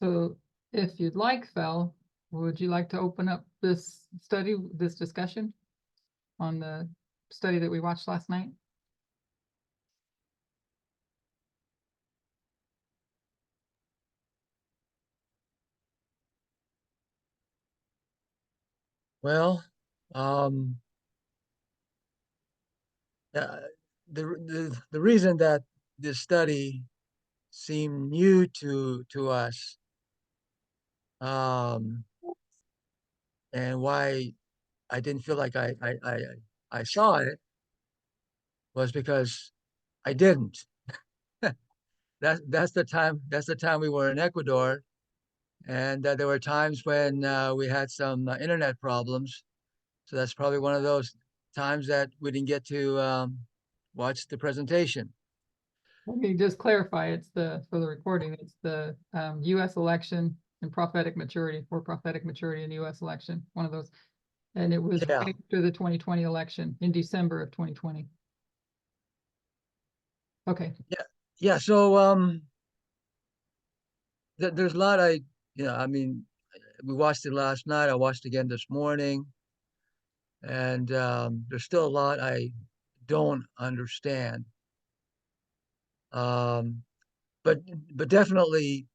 So if you'd like, Fel, would you like to open up this discussion on the study that we watched last night? Well, um, uh, the reason that this study seemed new to us, um, and why I didn't feel like I saw it was because I didn't. That's the time we were in Ecuador, and there were times when we had some internet problems. So that's probably one of those times that we didn't get to watch the presentation. Let me just clarify, for the recording, it's the US election and prophetic maturity in US election, one of those. And it was Yeah, right after the 2020 election in December of 2020. Okay. yeah, yeah. So there's a lot I mean, we watched it last night. I watched it again this morning, and there's still a lot I don't understand. Um, but but definitely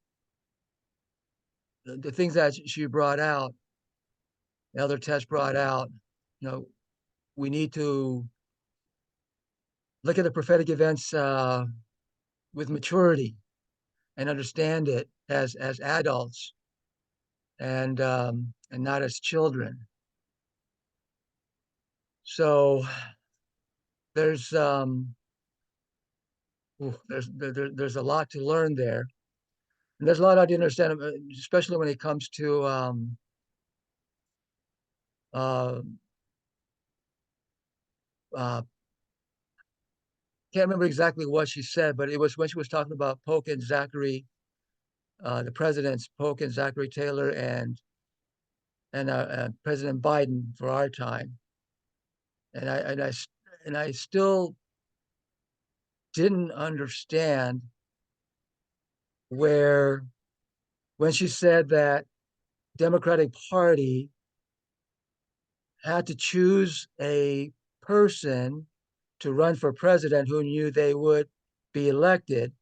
the things that she brought out, Elder Tess brought out, you know, we need to look at the prophetic events with maturity and understand it as adults and not as children. So there's there's a lot to learn there, and there's a lot I didn't understand, especially when it comes to uh, uh, can't remember exactly what she said, but it was when she was talking about Polk and Zachary, the presidents Polk and Zachary Taylor, and President Biden for our time, and I still didn't understand where when she said that Democratic Party had to choose a person to run for president who knew they would be elected.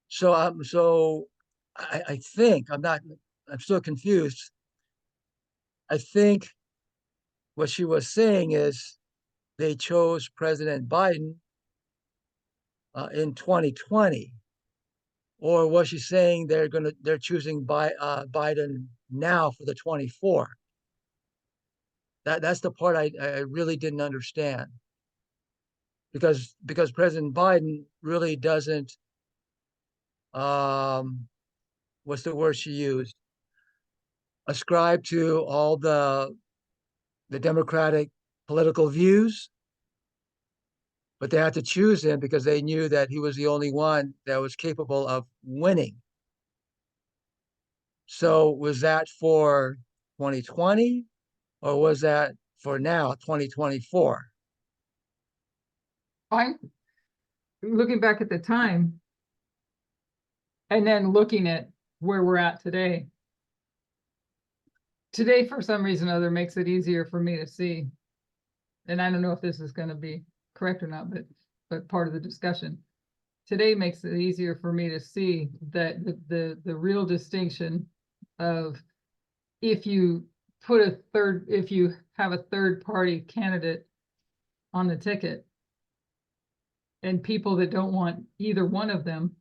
So I think I'm still confused. I think what she was saying is they chose President Biden in 2020, or was she saying they're choosing Biden now for the 24? That's the part I really didn't understand, because President Biden really doesn't, um, what's the word she used, ascribe to all the Democratic political views, but they had to choose him because they knew that he was the only one that was capable of winning. So was that for 2020, or was that for now, 2024? I'm looking back at the time and then looking at where we're at today. Today, for some reason or other, makes it easier for me to see. And I don't know if this is going to be correct or not, but part of the discussion today makes it easier for me to see that the real distinction of if you if you have a third party candidate on the ticket and people that don't want either one of them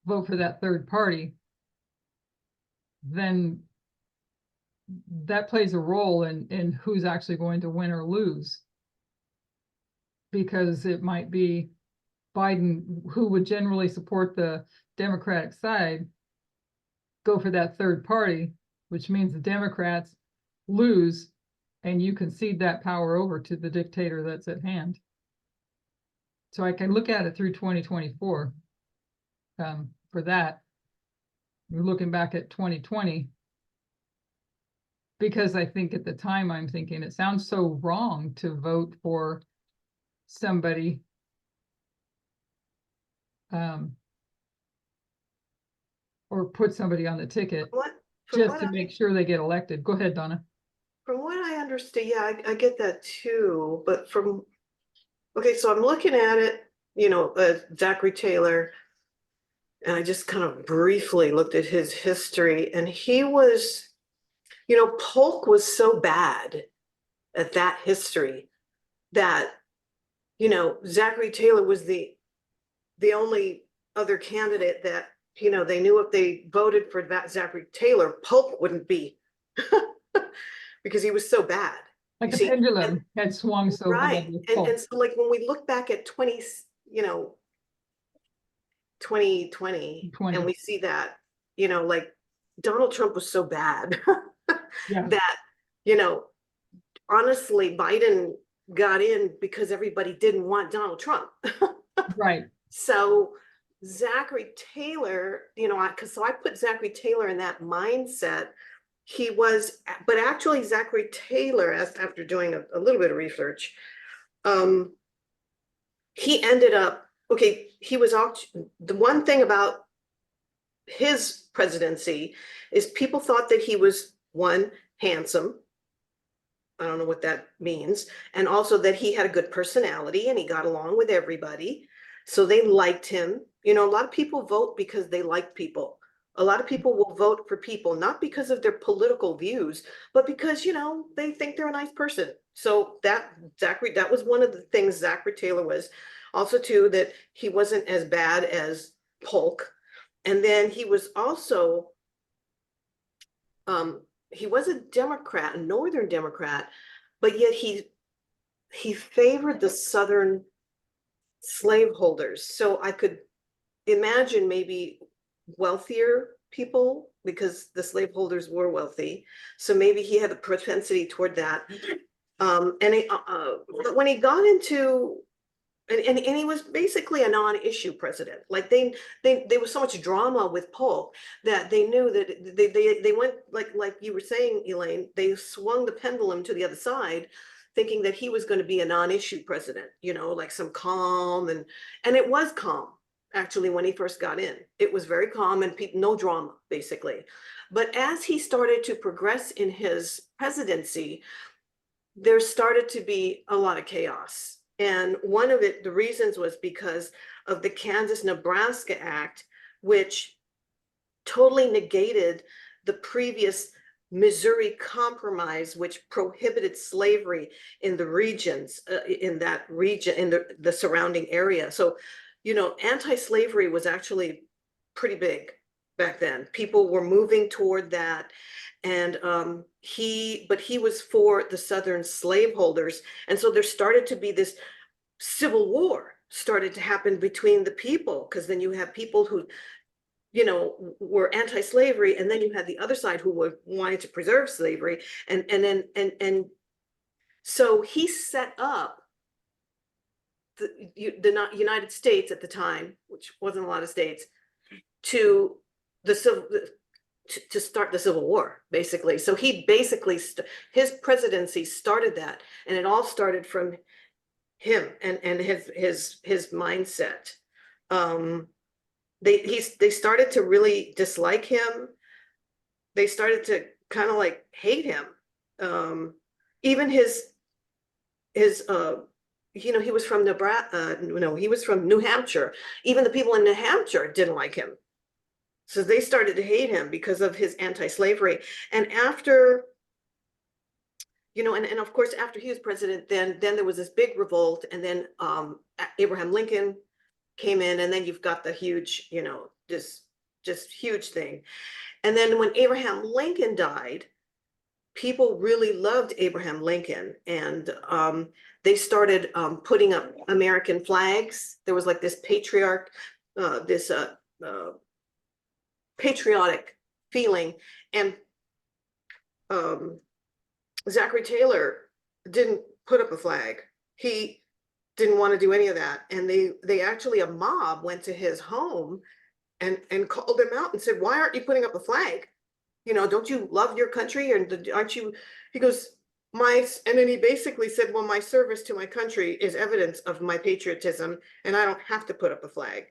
vote for that third party, then that plays a role in who's actually going to win or lose, because it might be Biden, who would generally support the Democratic side, go for that third party, which means the Democrats lose and you concede that power over to the dictator that's at hand. So I can look at it through 2024 for that. We're looking back at 2020, because I think at the time I'm thinking it sounds so wrong to vote for somebody or put somebody on the ticket From just what to make sure they get elected. Go ahead, Donna. From what I understand, yeah, I get that too, but okay, so I'm looking at it, Zachary Taylor, and I just kind of briefly looked at his history, and he was, Polk was so bad at that history that, Zachary Taylor was the only other candidate that, they knew if they voted for that Zachary Taylor, Polk wouldn't be because he was so bad. Like You the see, pendulum had swung so bad right. with And Polk. so like when we look back at 2020 and we see that, like Donald Trump was so bad Yeah, that, honestly, Biden got in because everybody didn't want Donald Trump. right. So Zachary Taylor, so I put Zachary Taylor in that mindset. But actually Zachary Taylor, after doing a little bit of research, he ended up, okay, the one thing about his presidency is people thought that he was, one, handsome. I don't know what that means. And also that he had a good personality and he got along with everybody. So they liked him. A lot of people vote because they like people. A lot of people will vote for people, not because of their political views, but because, they think they're a nice person. So that was one of the things Zachary Taylor was. Also, too, that he wasn't as bad as Polk. And then he was also, he was a Democrat, a Northern Democrat, but yet he favored the Southern slaveholders. So I could imagine maybe wealthier people because the slaveholders were wealthy. So maybe he had a propensity toward that. But when he got into and he was basically a non-issue president. Like there was so much drama with Polk that they knew that they went like you were saying, Elaine, they swung the pendulum to the other side, thinking that he was going to be a non-issue president, like some calm and it was calm actually when he first got in. It was very calm and no drama basically. But as he started to progress in his presidency, there started to be a lot of chaos. And one of the reasons was because of the Kansas-Nebraska Act, which totally negated the previous Missouri Compromise, which prohibited slavery in the regions, in that region, in the surrounding area. So, anti-slavery was actually pretty big back then. People were moving toward that. And he was for the Southern slaveholders. And so there started to be this civil war started to happen between the people, because then you have people who, were anti-slavery, and then you had the other side who were wanting to preserve slavery. And so he set up the United States at the time, which wasn't a lot of states, to start the Civil War, basically. So he basically, his presidency started that, and it all started from him and his mindset. They started to really dislike him. They started to kind of like hate him. Even his he was from Nebraska. No, he was from New Hampshire. Even the people in New Hampshire didn't like him. So they started to hate him because of his anti-slavery. And after, and of course, after he was president, then there was this big revolt, and then Abraham Lincoln came in, and then you've got the huge, just huge thing. And then when Abraham Lincoln died, people really loved Abraham Lincoln, and they started putting up American flags. There was like this patriotic feeling, and Zachary Taylor didn't put up a flag. He didn't want to do any of that, and they actually, a mob went to his home and called him out and said, "Why aren't you putting up a flag? Don't you love your country? And aren't you?" He goes, and then he basically said, "Well, my service to my country is evidence of my patriotism, and I don't have to put up a flag."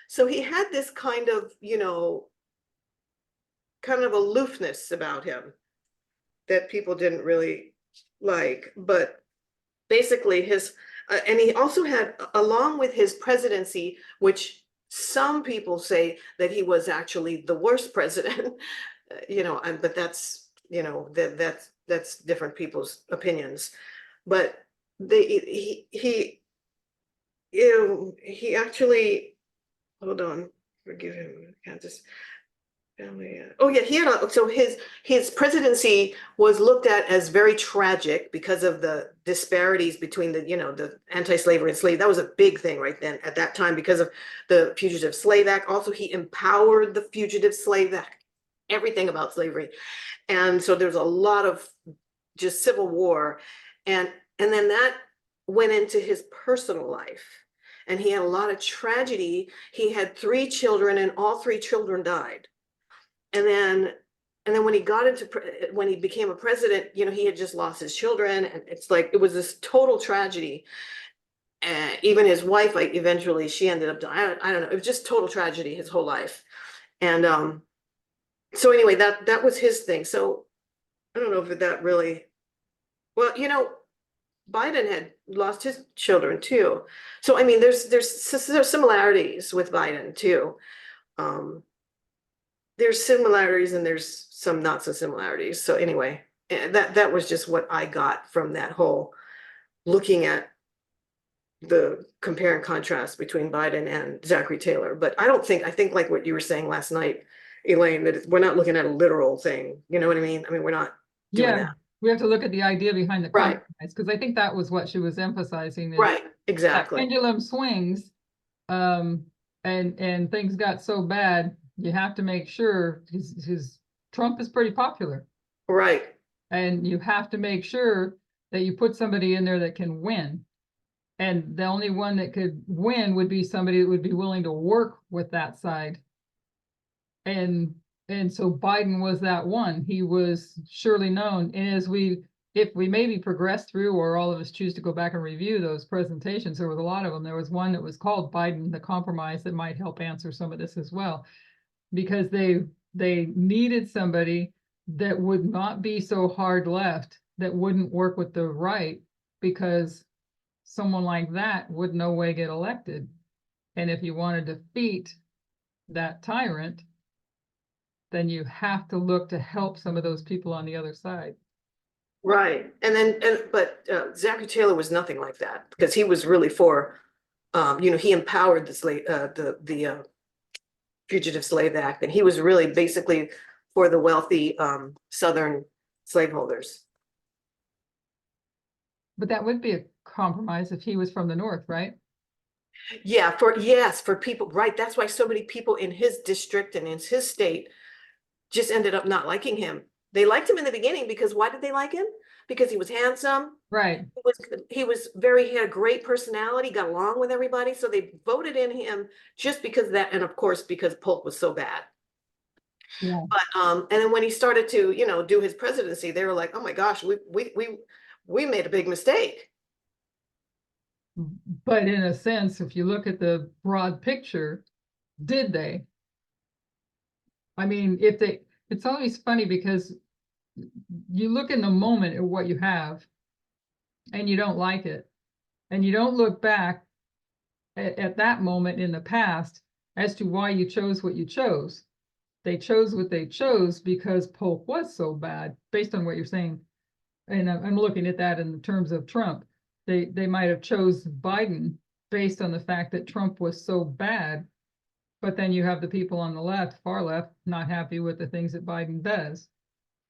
So he had this kind of, kind of aloofness about him that people didn't really like, but basically and he also had, along with his presidency, which some people say that he was actually the worst president, but that's, that's different people's opinions. But he actually, hold on, forgive him, I can't just. Oh yeah, so his presidency was looked at as very tragic because of the disparities between the anti-slavery and slave. That was a big thing right then at that time because of the Fugitive Slave Act. Also, he empowered the Fugitive Slave Act, everything about slavery. And so there's a lot of just civil war. And then that went into his personal life. And he had a lot of tragedy. He had 3 children and all 3 children died. And then when he became a president, he had just lost his children, and it's like it was this total tragedy. And even his wife, like eventually, she ended up dying. I don't know. It was just total tragedy his whole life. And so anyway, that was his thing. So I don't know if that really. Well, Biden had lost his children too. So I mean, there's similarities with Biden too. There's similarities and there's some not so similarities. So anyway, that was just what I got from that whole looking at the compare and contrast between Biden and Zachary Taylor. But I think like what you were saying last night, Elaine, that we're not looking at a literal thing. You know what I mean? I mean, we're not doing Yeah, that. we have to look at the idea behind the Right. compromise, because I think that was what she was emphasizing. Is Right, that exactly. pendulum swings, and things got so bad, you have to make sure his Trump is pretty popular, Right, and you have to make sure that you put somebody in there that can win. And the only one that could win would be somebody that would be willing to work with that side. And so Biden was that one. He was surely known. And if we maybe progress through, or all of us choose to go back and review those presentations, there was a lot of them. There was one that was called Biden, the Compromise, that might help answer some of this as well, because they needed somebody that would not be so hard left, that wouldn't work with the right, because someone like that would no way get elected. And if you want to defeat that tyrant, then you have to look to help some of those people on the other side. right. But Zachary Taylor was nothing like that, because he was really for, he empowered the Fugitive Slave Act, and he was really basically for the wealthy Southern slaveholders. But that would be a compromise if he was from the North, right? Yeah, for people, right. That's why so many people in his district and in his state just ended up not liking him. They liked him in the beginning because why did they like him? Because he was handsome. Right. He had a great personality, got along with everybody. So they voted in him just because of that. And of course, because Polk was so bad. Yeah. But and then when he started to, do his presidency, they were like, oh my gosh, we made a big mistake. But in a sense, if you look at the broad picture, did they? I mean, it's always funny because you look in the moment at what you have and you don't like it. And you don't look back at that moment in the past as to why you chose what you chose. They chose what they chose because Polk was so bad, based on what you're saying. And I'm looking at that in terms of Trump. They might have chose Biden based on the fact that Trump was so bad, but then you have the people on the left, far left, not happy with the things that Biden does.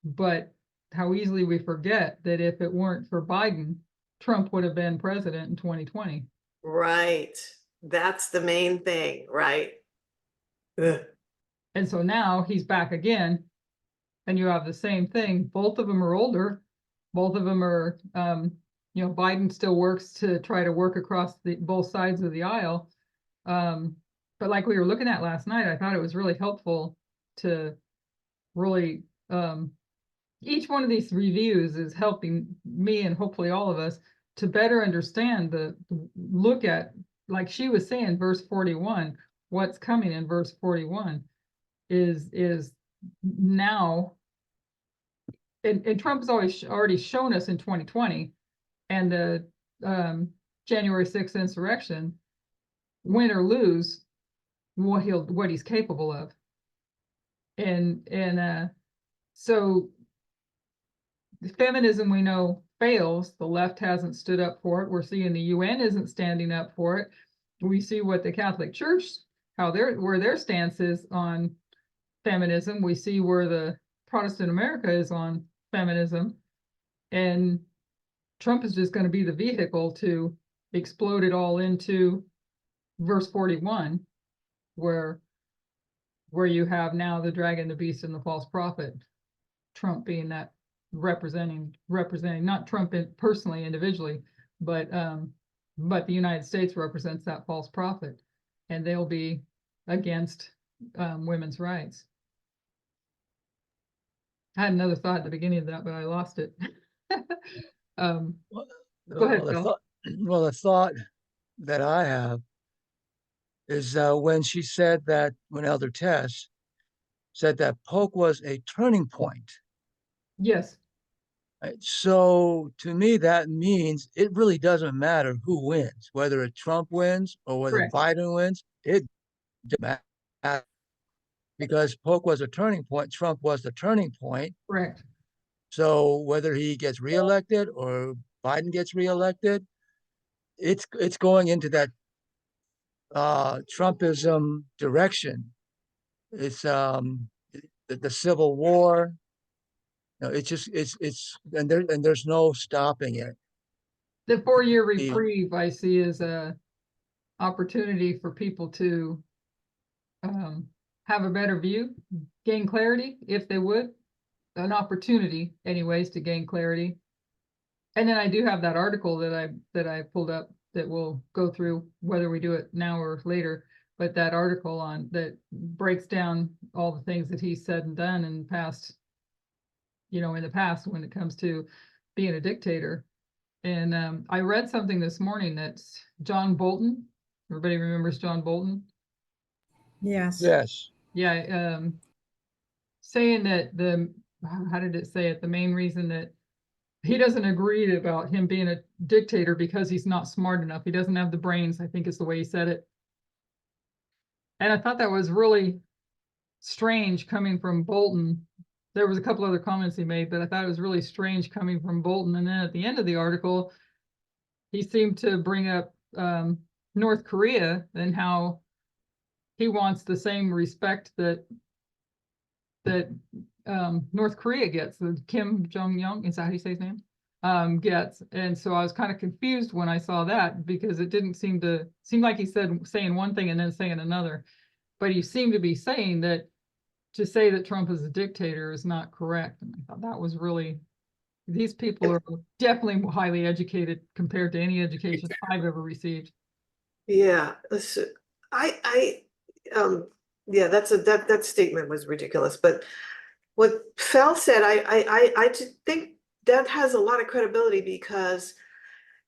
But how easily we forget that if it weren't for Biden, Trump would have been president in 2020. Right. That's the main thing, right? Ugh. And so now he's back again, and you have the same thing. Both of them are older. Both of them are, Biden still works to try to work across both sides of the aisle. But like we were looking at last night, I thought it was really helpful to really, each one of these reviews is helping me and hopefully all of us to better understand look at, like she was saying, verse 41, what's coming in verse 41 is now, and Trump has already shown us in 2020 and the January 6th insurrection, win or lose, what he's capable of. And so feminism, we know, fails. The left hasn't stood up for it. We're seeing the UN isn't standing up for it. We see what the Catholic Church, where their stance is on feminism. We see where the Protestant America is on feminism. And Trump is just going to be the vehicle to explode it all into verse 41, where you have now the dragon, the beast, and the false prophet. Trump being that representing not Trump personally, individually, but the United States represents that false prophet, and they'll be against women's rights. I had another thought at the beginning of that, but I lost it. Go ahead, Phil. The thought that I have is when she said that, when Elder Tess said that Polk was a turning point. Yes. Right? So to me, that means it really doesn't matter who wins, whether it's Trump wins or whether Correct. Biden wins. It doesn't matter, because Polk was a turning point. Trump was the turning point. Correct. So whether he gets reelected or Biden gets reelected, it's going into that Trumpism direction. It's the Civil War. You know, it's and there's no stopping it. The 4-year reprieve I see as a opportunity for people to have a better view, gain clarity if they would, an opportunity anyways to gain clarity. And then I do have that article that I pulled up that we'll go through whether we do it now or later, but that article on that breaks down all the things that he said and done in the past, in the past when it comes to being a dictator. And I read something this morning that's John Bolton. Everybody remembers John Bolton? Yes. Yes. Yeah. Saying that how did it say it? The main reason that he doesn't agree about him being a dictator because he's not smart enough. He doesn't have the brains, I think is the way he said it. And I thought that was really strange coming from Bolton. There was a couple other comments he made, but I thought it was really strange coming from Bolton. And then at the end of the article, he seemed to bring up North Korea and how he wants the same respect that North Korea gets, the Kim Jong-un, is that how you say his name? Gets. And so I was kind of confused when I saw that, because it didn't seem like he saying one thing and then saying another. But he seemed to be saying that to say that Trump is a dictator is not correct. And I thought that was really, these people are definitely highly educated compared to any education I've ever received. Yeah, yeah, that statement was ridiculous. But what Fel said, I just think that has a lot of credibility because,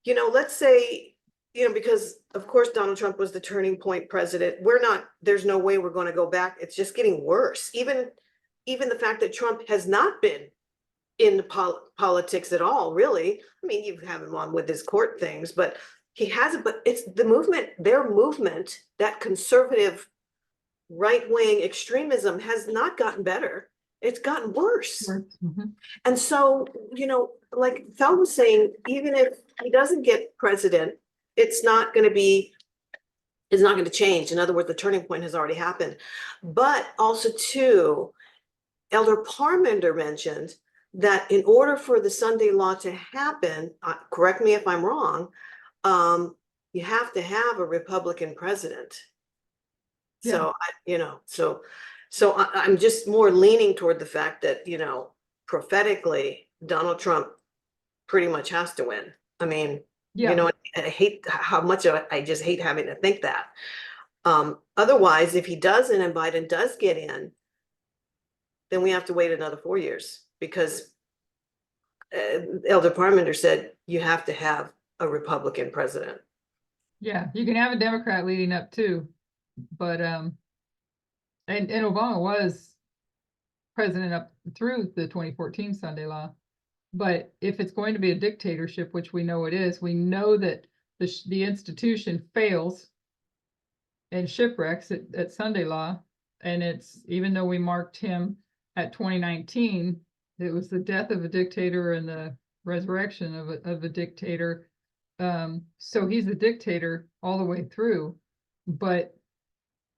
let's say, because of course Donald Trump was the turning point president. There's no way we're going to go back. It's just getting worse. Even the fact that Trump has not been in politics at all, really. I mean, you have him on with his court things, but he hasn't. But it's the movement, their movement, that conservative right-wing extremism has not gotten better. It's gotten worse. Mm-hmm. And so, like Fel was saying, even if he doesn't get president, it's not going to change. In other words, the turning point has already happened. But also too, Elder Parmenter mentioned that in order for the Sunday law to happen, correct me if I'm wrong, you have to have a Republican president. Yeah. So I'm just more leaning toward the fact that, prophetically, Donald Trump pretty much has to win. I mean, Yeah. I hate how much I just hate having to think that. Otherwise, if he doesn't and Biden does get in, then we have to wait another 4 years, because Elder Parmenter said you have to have a Republican president. Yeah, you can have a Democrat leading up too, but and Obama was president up through the 2014 Sunday law. But if it's going to be a dictatorship, which we know it is, we know that the institution fails and shipwrecks at Sunday law. And it's, even though we marked him at 2019, it was the death of a dictator and the resurrection of a dictator. So he's a dictator all the way through, but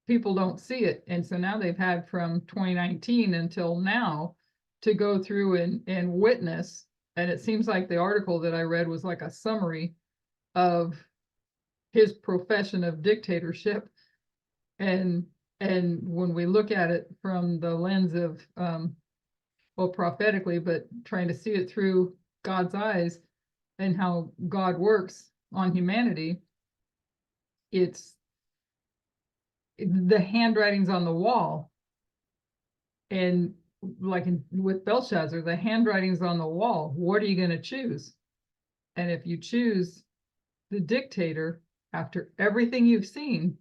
people don't see it. And so now they've had from 2019 until now to go through and witness. And it seems like the article that I read was like a summary of his profession of dictatorship. And when we look at it from the lens of, well, prophetically, but trying to see it through God's eyes and how God works on humanity, it's the handwriting's on the wall. And like with Belshazzar, the handwriting's on the wall. What are you going to choose? And if you choose the dictator after everything you've seen,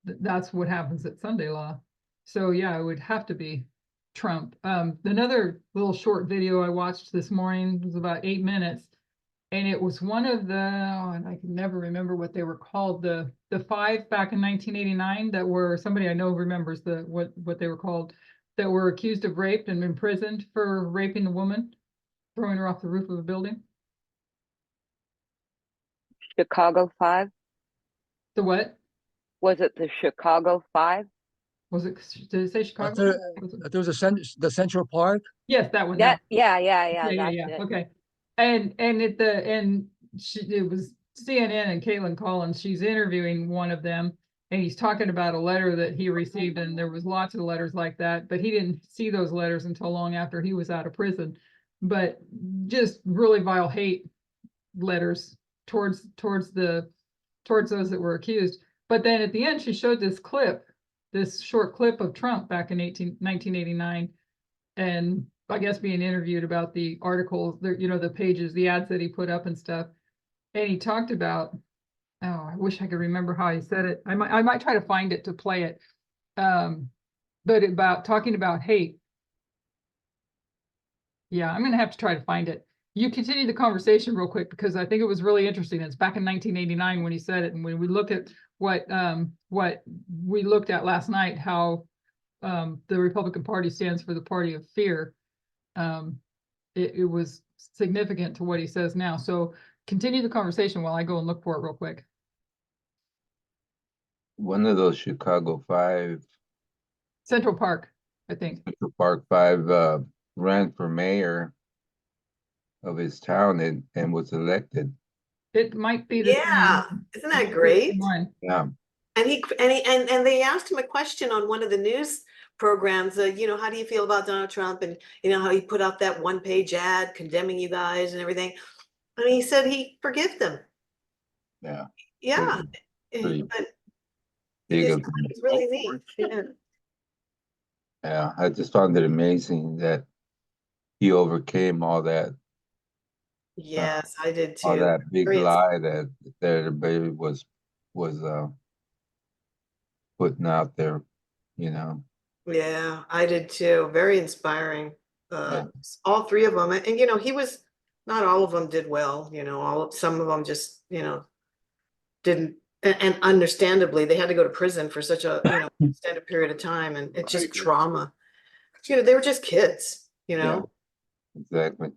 that's what happens at Sunday law. So yeah, it would have to be Trump. Another little short video I watched this morning was about 8 minutes, and it was one of the, and I can never remember what they were called, the five back in 1989 that were, somebody I know remembers what they were called, that were accused of rape and imprisoned for raping the woman, throwing her off the roof of a building. Chicago 5? The what? Was it the Chicago 5? Was it, did it say I Chicago? thought there was the Central Park. Yes, that one. Yeah, that yeah, yeah, that's it. okay. And it was CNN and Caitlin Collins, she's interviewing one of them, and he's talking about a letter that he received, and there was lots of letters like that, but he didn't see those letters until long after he was out of prison. But just really vile hate letters towards those that were accused. But then at the end, she showed this short clip of Trump back in 1989, and I guess being interviewed about the articles, the pages, the ads that he put up and stuff. And he talked about, oh, I wish I could remember how he said it. I might try to find it to play it. But about talking about hate. Yeah, I'm gonna have to try to find it. You continue the conversation real quick, because I think it was really interesting. It's back in 1989 when he said it. And when we look at what we looked at last night, how the Republican Party stands for the party of fear. It was significant to what he says now. So continue the conversation while I go and look for it real quick. One of those Chicago 5, Central Park, I think. Central Park 5, ran for mayor of his town and was elected. It might be the Yeah, same. isn't that great? One. Yeah, And they asked him a question on one of the news programs, how do you feel about Donald Trump? And how he put out that one-page ad condemning you guys and everything. And he said he forgive them. yeah. Yeah. Pretty But big it's of them. it's really neat. Yeah. Yeah, I just found it amazing that he overcame all that, Yes, I did all too. that big Very lie that everybody was putting out there, you know. Yeah, I did too. Very inspiring. Yeah. All three of them. And he was, not all of them did well, some of them just, didn't, and understandably, they had to go to prison for such a, extended period of time, and it's just trauma. They were just kids, Yeah. Exactly.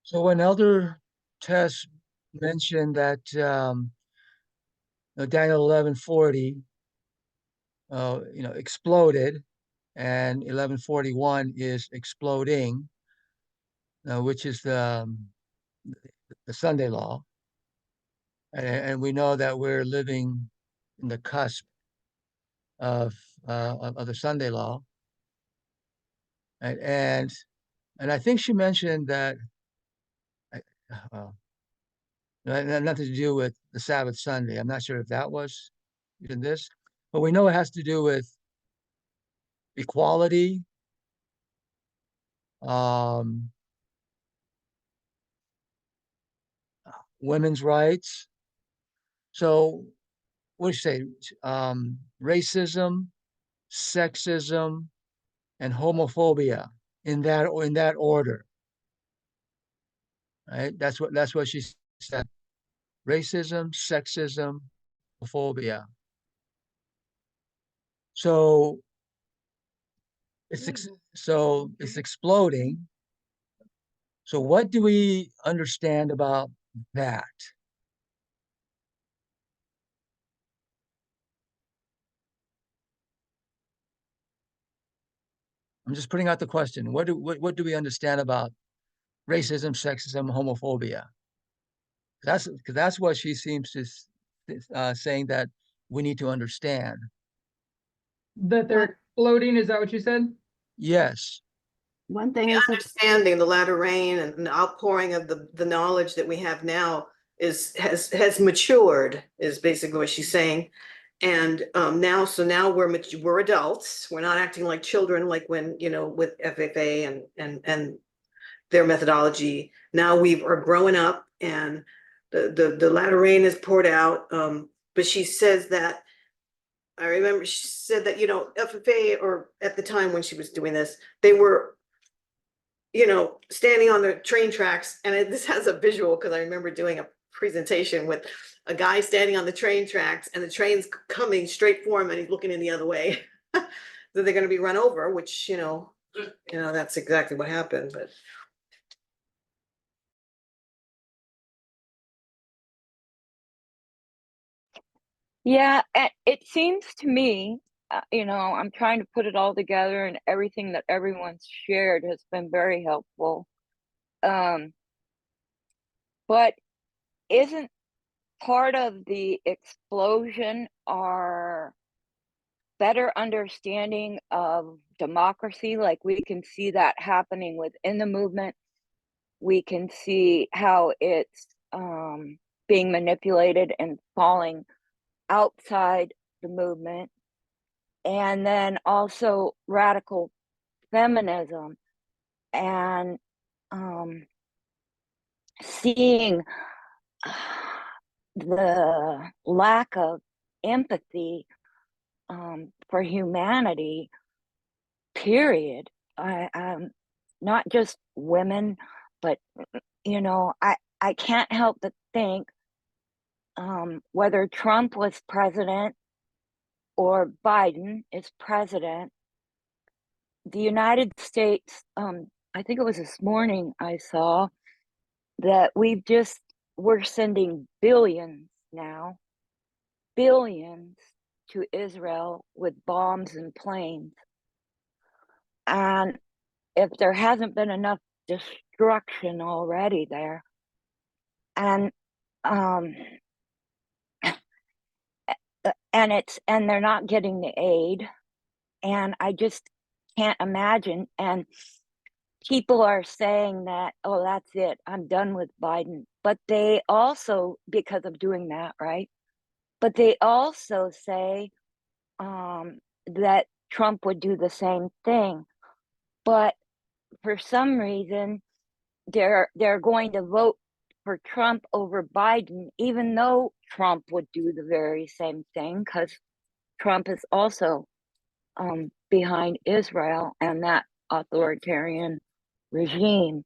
So when Elder Tess mentioned that Daniel 11:40 exploded, and 11:41 is exploding, which is the Sunday law, and we know that we're living in the cusp of the Sunday law, and I think she mentioned that nothing to do with the Sabbath Sunday. I'm not sure if that was in this, but we know it has to do with equality, um, women's rights, So what do you say? Racism, sexism, and homophobia in that order. Right? That's what she said. Racism, sexism, homophobia. So it's exploding. So what do we understand about that? I'm just putting out the question. What do we understand about racism, sexism, homophobia? That's what she seems to saying that we need to understand. That they're exploding, is that what you said? Yes. One thing The is that understanding, the latter rain and the outpouring of the knowledge that we have now has matured, is basically what she's saying. And so now we're adults. We're not acting like children, like when, with FFA and their methodology. Now we are growing up, and the latter rain is poured out. But she says that, I remember she said that, FFA, or at the time when she was doing this, they were, standing on the train tracks. And this has a visual, because I remember doing a presentation with a guy standing on the train tracks, and the train's coming straight for him, and he's looking in the other way. So they're going to be run over, which, that's exactly what happened. But yeah, it seems to me, I'm trying to put it all together, and everything that everyone's shared has been very helpful. But isn't part of the explosion our better understanding of democracy? Like, we can see that happening within the movement. We can see how it's being manipulated and falling outside the movement. And then also radical feminism, and seeing the lack of empathy for humanity, period. Not just women, but I can't help but think, whether Trump was president or Biden is president, the United States, I think it was this morning I saw that we're sending billions now, billions to Israel with bombs and planes. And if there hasn't been enough destruction already there, and they're not getting the aid, and I just can't imagine. And people are saying that, oh, that's it, I'm done with Biden. But they also, because of doing that, right? But they also say that Trump would do the same thing. But for some reason, they're going to vote for Trump over Biden, even though Trump would do the very same thing, because Trump is also behind Israel and that authoritarian regime.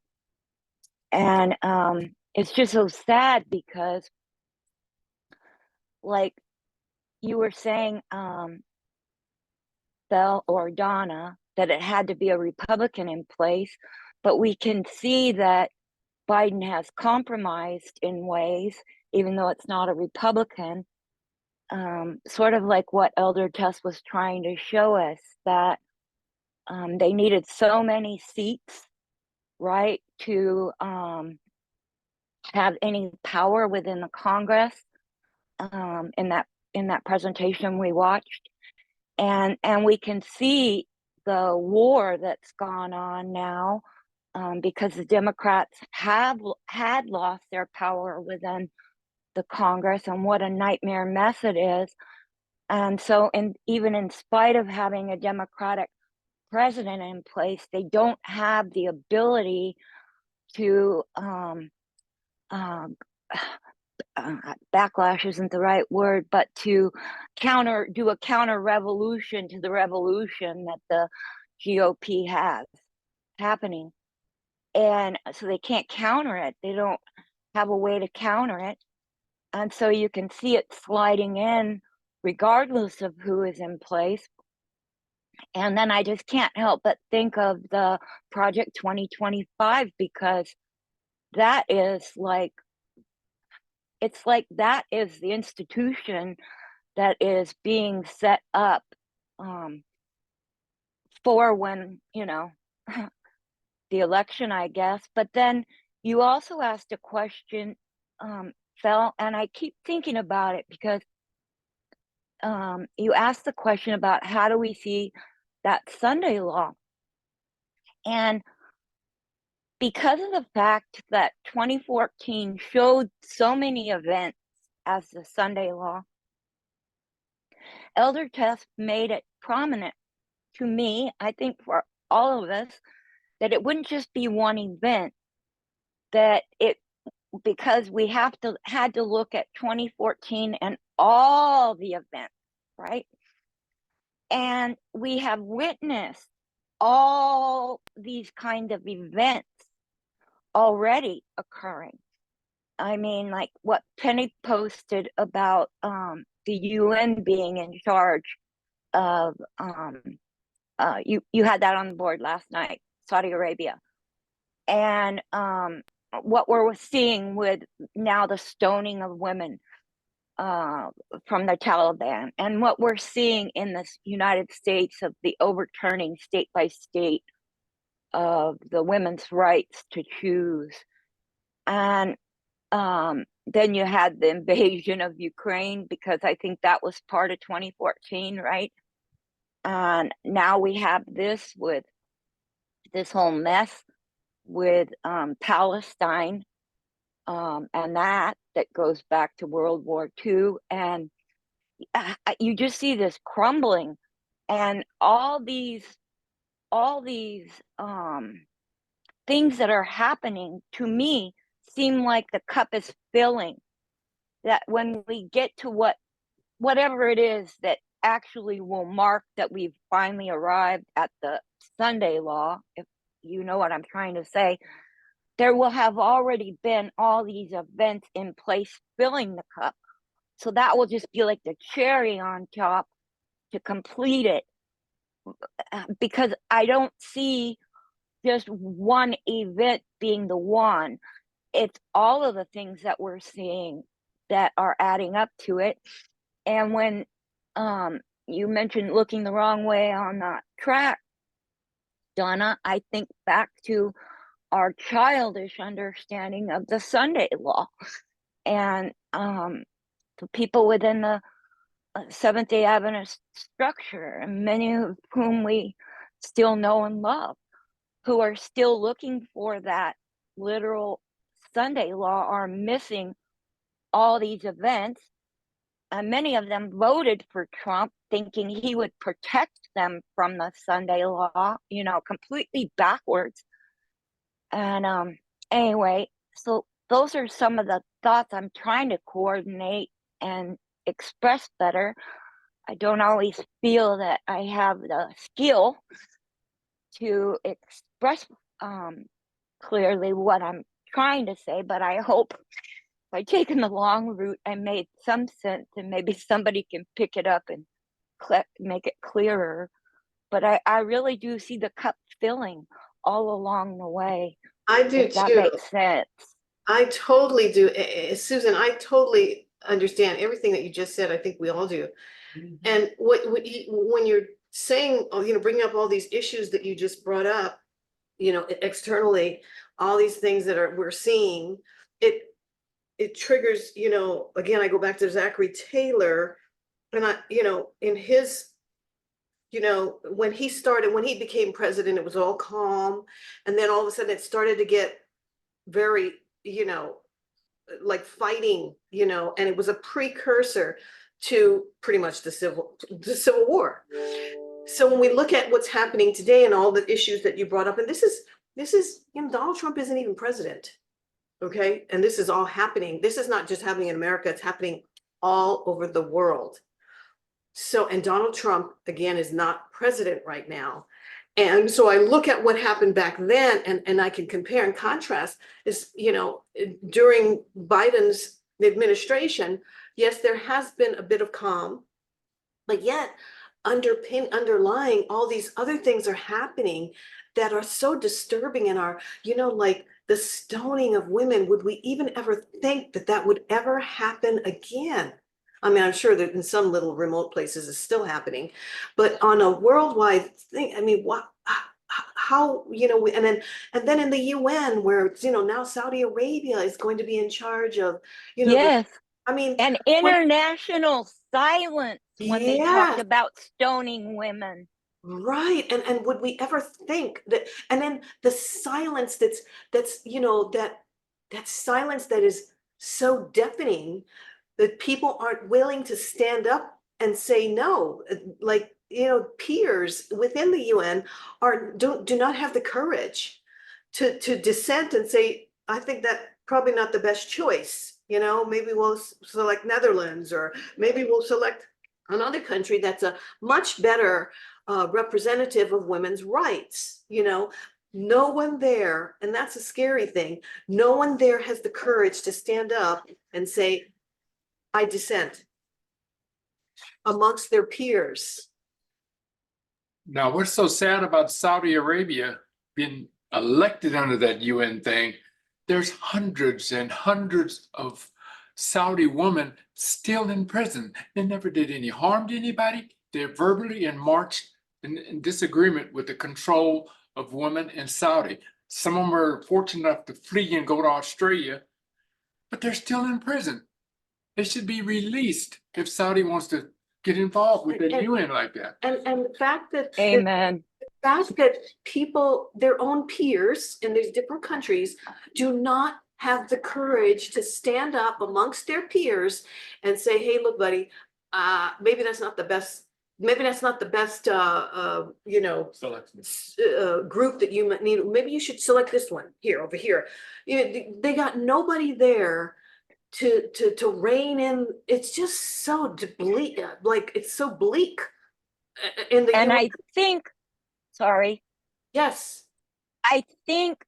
And it's just so sad, because, like you were saying, Bell or Donna, that it had to be a Republican in place, but we can see that Biden has compromised in ways, even though it's not a Republican. Sort of like what Elder Tess was trying to show us, that they needed so many seats, right, to have any power within the Congress, in that presentation we watched. And we can see the war that's gone on now, because the Democrats had lost their power within the Congress, and what a nightmare mess it is. And so, even in spite of having a Democratic president in place, they don't have the ability to backlash isn't the right word, but to do a counter revolution to the revolution that the GOP has happening. And so they can't counter it. They don't have a way to counter it. And so you can see it sliding in regardless of who is in place. And then I just can't help but think of the Project 2025, because that is like, it's like that is the institution that is being set up for when, the election, I guess. But then you also asked a question, Phil, and I keep thinking about it, because you asked the question about how do we see that Sunday law. And because of the fact that 2014 showed so many events as the Sunday law, Elder Test made it prominent to me, I think for all of us, that it wouldn't just be one event, that it, because we had to look at 2014 and all the events, right? And we have witnessed all these kind of events already occurring. I mean, like what Penny posted about the UN being in charge of, you had that on the board last night, Saudi Arabia. And what we're seeing with now the stoning of women from the Taliban, and what we're seeing in the United States of the overturning state by state of the women's rights to choose. And then you had the invasion of Ukraine, because I think that was part of 2014, right? And now we have this with this whole mess with Palestine, and that goes back to World War II. And you just see this crumbling, and all these things that are happening to me seem like the cup is filling, that when we get to whatever it is that actually will mark that we've finally arrived at the Sunday law, if you know what I'm trying to say, there will have already been all these events in place filling the cup. So that will just be like the cherry on top to complete it, because I don't see just one event being the one. It's all of the things that we're seeing that are adding up to it. And when you mentioned looking the wrong way on that track, Donna, I think back to our childish understanding of the Sunday law. And the people within the Seventh-day Adventist structure, and many of whom we still know and love, who are still looking for that literal Sunday law, are missing all these events. And many of them voted for Trump thinking he would protect them from the Sunday law, completely backwards. And anyway, so those are some of the thoughts I'm trying to coordinate and express better. I don't always feel that I have the skill to express clearly what I'm trying to say, but I hope by taking the long route, I made some sense, and maybe somebody can pick it up and make it clearer. But I really do see the cup filling all along the way. I do If that too. makes sense. I totally do. Susan, I totally understand everything that you just said. I think we all do. And when you're saying, bringing up all these issues that you just brought up, externally, all these things that we're seeing, it triggers, again, I go back to Zachary Taylor, and in his, when he became president, it was all calm. And then all of a sudden it started to get very, like fighting, and it was a precursor to pretty much the Civil War. So when we look at what's happening today and all the issues that you brought up, and this is, Donald Trump isn't even president. Okay, and this is all happening. This is not just happening in America, it's happening all over the world. So, and Donald Trump, again, is not president right now. And so I look at what happened back then, and I can compare and contrast is, during Biden's administration, yes, there has been a bit of calm, but yet underlying all these other things are happening that are so disturbing and are, like the stoning of women. Would we even ever think that that would ever happen again? I mean, I'm sure that in some little remote places it's still happening, but on a worldwide thing, I mean, what, how, and then in the UN where it's, now Saudi Arabia is going to be in charge of, Yes. I mean, And international silence when they talked yes. about stoning women. Right. And would we ever think that, and then the silence that's, that silence that is so deafening that people aren't willing to stand up and say no. Like, peers within the UN do not have the courage to dissent and say, I think that probably not the best choice. Maybe we'll select Netherlands, or maybe we'll select another country that's a much better representative of women's rights. No one there, and that's a scary thing, no one there has the courage to stand up and say, I dissent amongst their peers. Now, what's so sad about Saudi Arabia being elected under that UN thing? There's hundreds and hundreds of Saudi women still in prison. They never did any harm to anybody. They're verbally and marched in disagreement with the control of women in Saudi. Some of them are fortunate enough to flee and go to Australia, but they're still in prison. They should be released if Saudi wants to get involved with the UN like that. And the fact that Amen. people, their own peers in these different countries, do not have the courage to stand up amongst their peers and say, hey, look, buddy, maybe that's not the best, group that you need. Maybe you should select this one here, over here. They got nobody there to rein in. It's just so bleak, like it's so bleak in the And US. I think, sorry, Yes. I think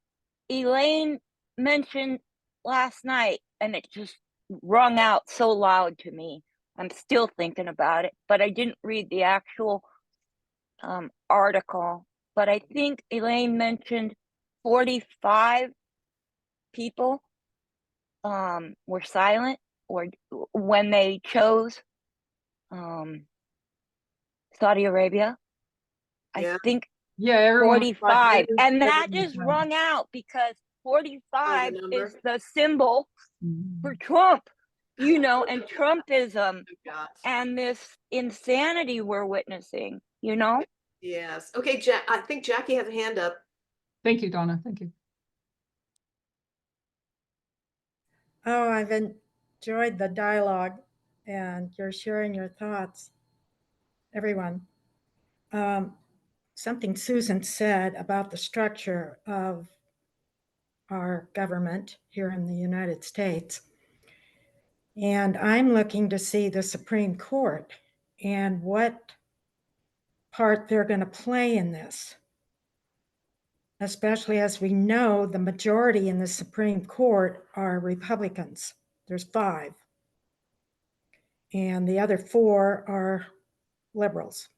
Elaine mentioned last night, and it just rung out so loud to me. I'm still thinking about it, but I didn't read the actual article. But I think Elaine mentioned 45 people were silent, or when they chose Saudi Arabia. Yeah. I think Yeah, everyone. 45, and that everyone- just rung out because 45 number. is the symbol for Trump, and Trumpism Gosh. and this insanity we're witnessing, Yes. Okay, Jack. I think Jackie has a hand up. Thank you, Donna. Thank you. Oh, I've enjoyed the dialogue and you're sharing your thoughts, everyone. Something Susan said about the structure of our government here in the United States. And I'm looking to see the Supreme Court and what part they're going to play in this, especially as we know the majority in the Supreme Court are Republicans. There's 5. And the other 4 are liberals.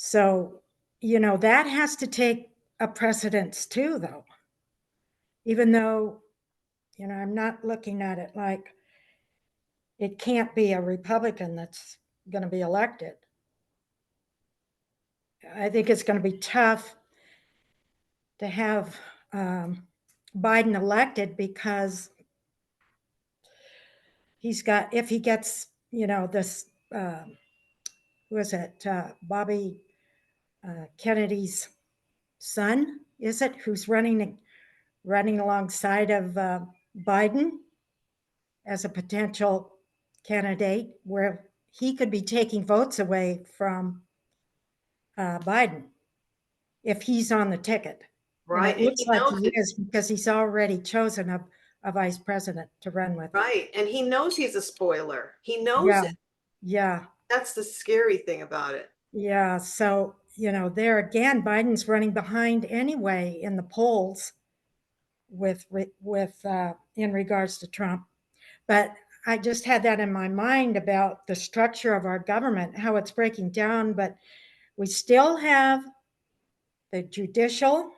So, that has to take a precedence too, though. Even though, I'm not looking at it like it can't be a Republican that's going to be elected. I think it's going to be tough to have Biden elected because he's got, if he gets, this, who is it, Bobby Kennedy's son, is it, who's running alongside of Biden as a potential candidate, where he could be taking votes away from Biden if he's on the ticket. Right, It and looks he like knows he it. is because he's already chosen a vice president to run with. Right, and he knows he's a spoiler. He knows Yeah, it. yeah, That's the scary thing about it. yeah. So, there again, Biden's running behind anyway in the polls with in regards to Trump. But I just had that in my mind about the structure of our government, how it's breaking down, but we still have the judicial,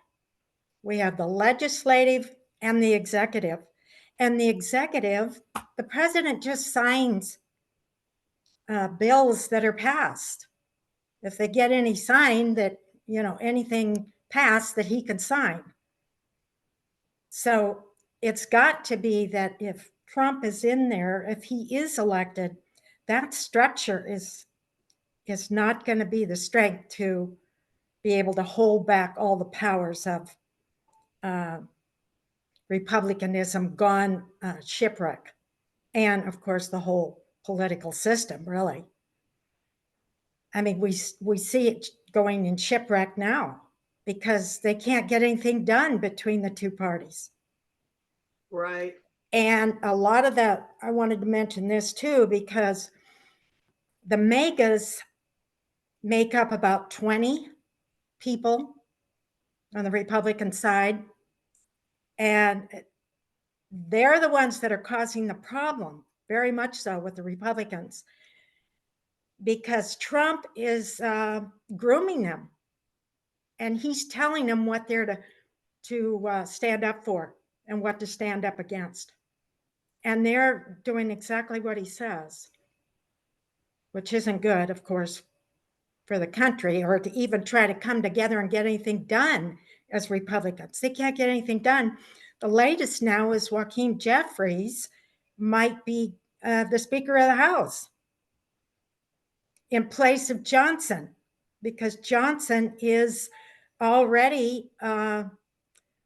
we have the legislative and the executive. And the executive, the president just signs bills that are passed. If they get any sign that, anything passed that he can sign. So it's got to be that if Trump is in there, if he is elected, that structure is not going to be the strength to be able to hold back all the powers of republicanism gone shipwreck, and of course the whole political system. Really, I mean, we see it going in shipwreck now because they can't get anything done between the two parties. Right. And a lot of that, I wanted to mention this too, because the megas make up about 20 people on the Republican side. And they're the ones that are causing the problem, very much so, with the Republicans, because Trump is grooming them. And he's telling them what they're to stand up for and what to stand up against. And they're doing exactly what he says, which isn't good, of course, for the country, or to even try to come together and get anything done as Republicans. They can't get anything done. The latest now is Joaquin Jeffries might be the Speaker of the House in place of Johnson, because Johnson is already on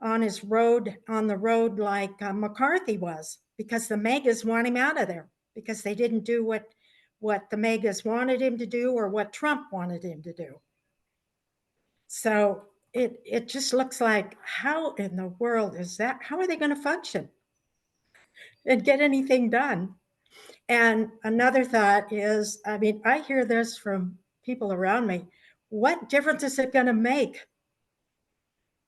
the road like McCarthy was, because the megas want him out of there because they didn't do what the megas wanted him to do or what Trump wanted him to do. So it just looks like, how in the world is that? How are they going to function and get anything done? And another thought is, I mean, I hear this from people around me. What difference is it going to make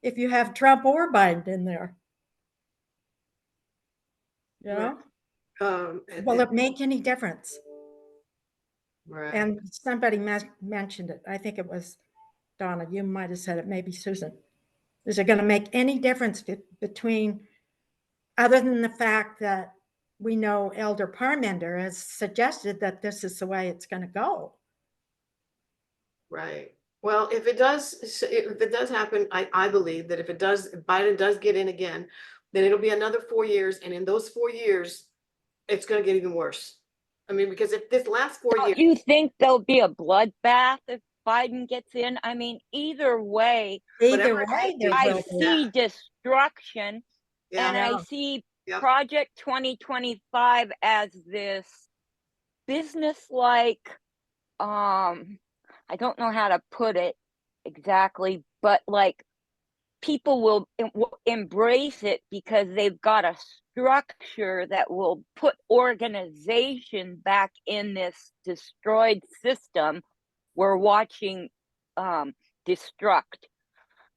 if you have Trump or Biden in there? You know? Will it make any difference? Right. And somebody mentioned it. I think it was Donna. You might have said it, maybe Susan. Is it going to make any difference between, other than the fact that we know Elder Parmenter has suggested that this is the way it's going to go? Right. Well, if it does happen, I believe that if Biden does get in again, then it'll be another 4 years. And in those 4 years, it's going to get even worse. I mean, because if this last 4 years. Don't you think there'll be a bloodbath if Biden gets in? I mean, either way, Either way, there I will be. see destruction, Yeah. and I Yeah. see Yep. Project 2025 as this business-like, I don't know how to put it exactly, but like people will embrace it because they've got a structure that will put organization back in this destroyed system we're watching destruct.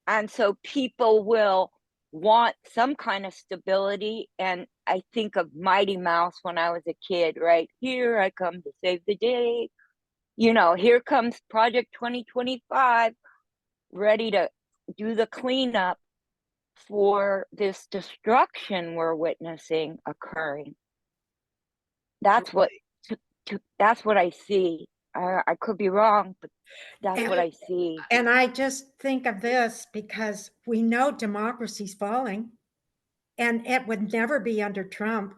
And so people will want some kind of stability. And I think of Mighty Mouse when I was a kid, right? Here I come to save the day. You know, here comes Project 2025, ready to do the cleanup for this destruction we're witnessing occurring. That's what that's what I see. I could be wrong, but that's what I see. And I just think of this because we know democracy's falling, and it would never be under Trump.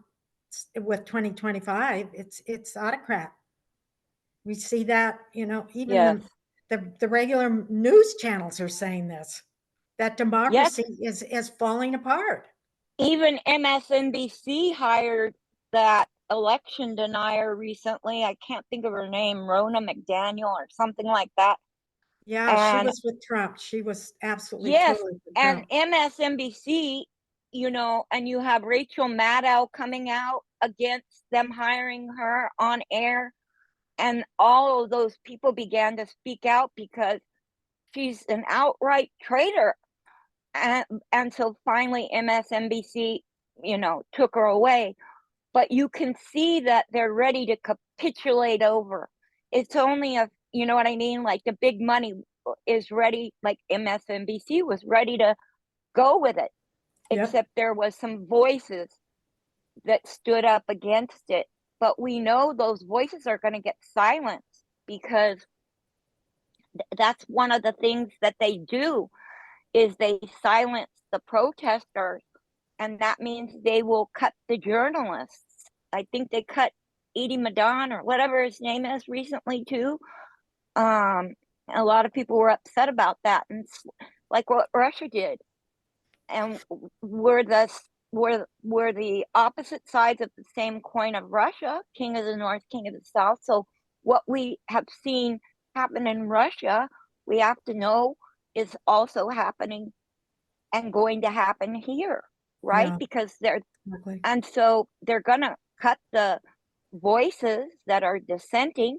With 2025, it's autocrat. We see that, even Yes. the regular news channels are saying this, that democracy is falling apart. Even MSNBC hired that election denier recently. I can't think of her name, Rona McDaniel or something like that. Yeah, she And was with Trump. She was absolutely yes, totally with and Trump. MSNBC, and you have Rachel Maddow coming out against them hiring her on air, and all of those people began to speak out because she's an outright traitor. And so finally MSNBC, took her away. But you can see that they're ready to capitulate over. It's only you know what I mean? Like the big money is ready, like MSNBC was ready to go with it, Yep. except there was some voices that stood up against it. But we know those voices are going to get silenced because that's one of the things that they do is they silence the protesters, and that means they will cut the journalists. I think they cut Edie Madan or whatever his name is recently too. A lot of people were upset about that, and like what Russia did. And we're the opposite sides of the same coin of Russia, king of the north, king of the south. So what we have seen happen in Russia, we have to know is also happening and going to happen here, right? Yeah, Because exactly. so they're gonna cut the voices that are dissenting,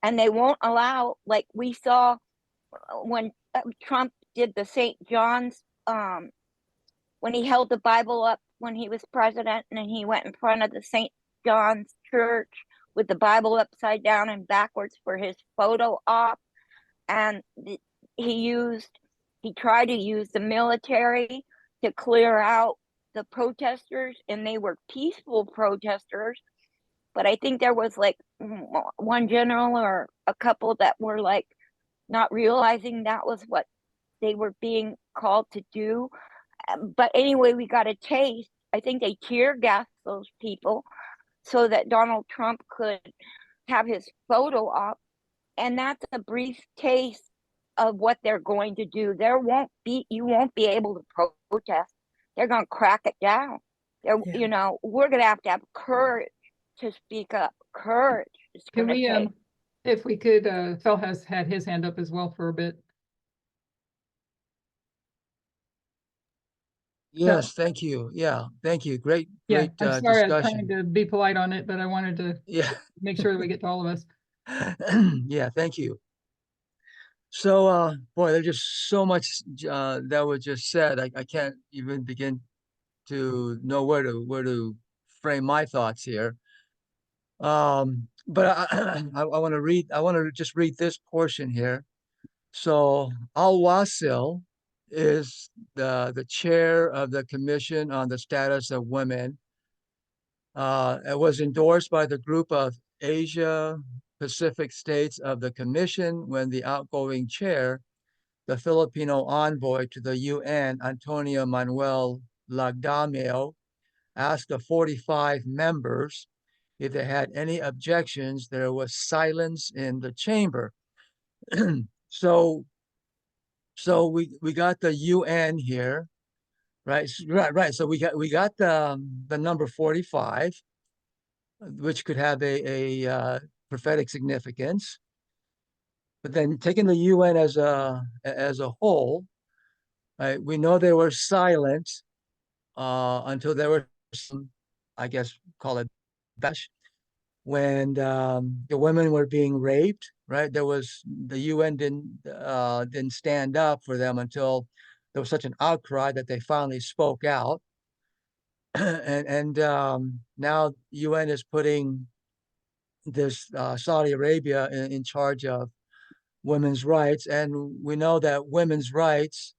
and they won't allow, like we saw when Trump did the St. John's, when he held the Bible up when he was president, and he went in front of the St. John's Church with the Bible upside down and backwards for his photo op, and he tried to use the military to clear out the protesters, and they were peaceful protesters. But I think there was like one general or a couple that were like not realizing that was what they were being called to do. But anyway, we got a taste. I think they tear gassed those people so that Donald Trump could have his photo op. And that's a brief taste of what they're going to do. You won't be able to protest. They're going to crack it down. Yeah. We're going to have courage to speak up. Courage. It's Can going to we, take. if we could, Phil has had his hand up as well for a bit. Yes, thank you. Yeah, thank you. Great, Yeah, great I'm sorry, I was trying discussion. to be polite on it, but I wanted to Yeah. make sure that we get to all of us. Yeah, thank you. So, boy, there's just so much that was just said. I can't even begin to know where to frame my thoughts here. But I want to read. I want to just read this portion here. So, Al Wasil is the chair of the Commission on the Status of Women. It was endorsed by the group of Asia Pacific states of the Commission when the outgoing chair, the Filipino envoy to the UN, Antonio Manuel Lagdameo, asked the 45 members if they had any objections. There was silence in the chamber. so we got the UN here, right? Right. So we got the number 45, which could have a prophetic significance. But then taking the UN as a whole, right, we know they were silent until there were some, I guess, call it bash, when the women were being raped. Right, the UN didn't stand up for them until there was such an outcry that they finally spoke out. and now UN is putting this Saudi Arabia in charge of women's rights, and we know that women's rights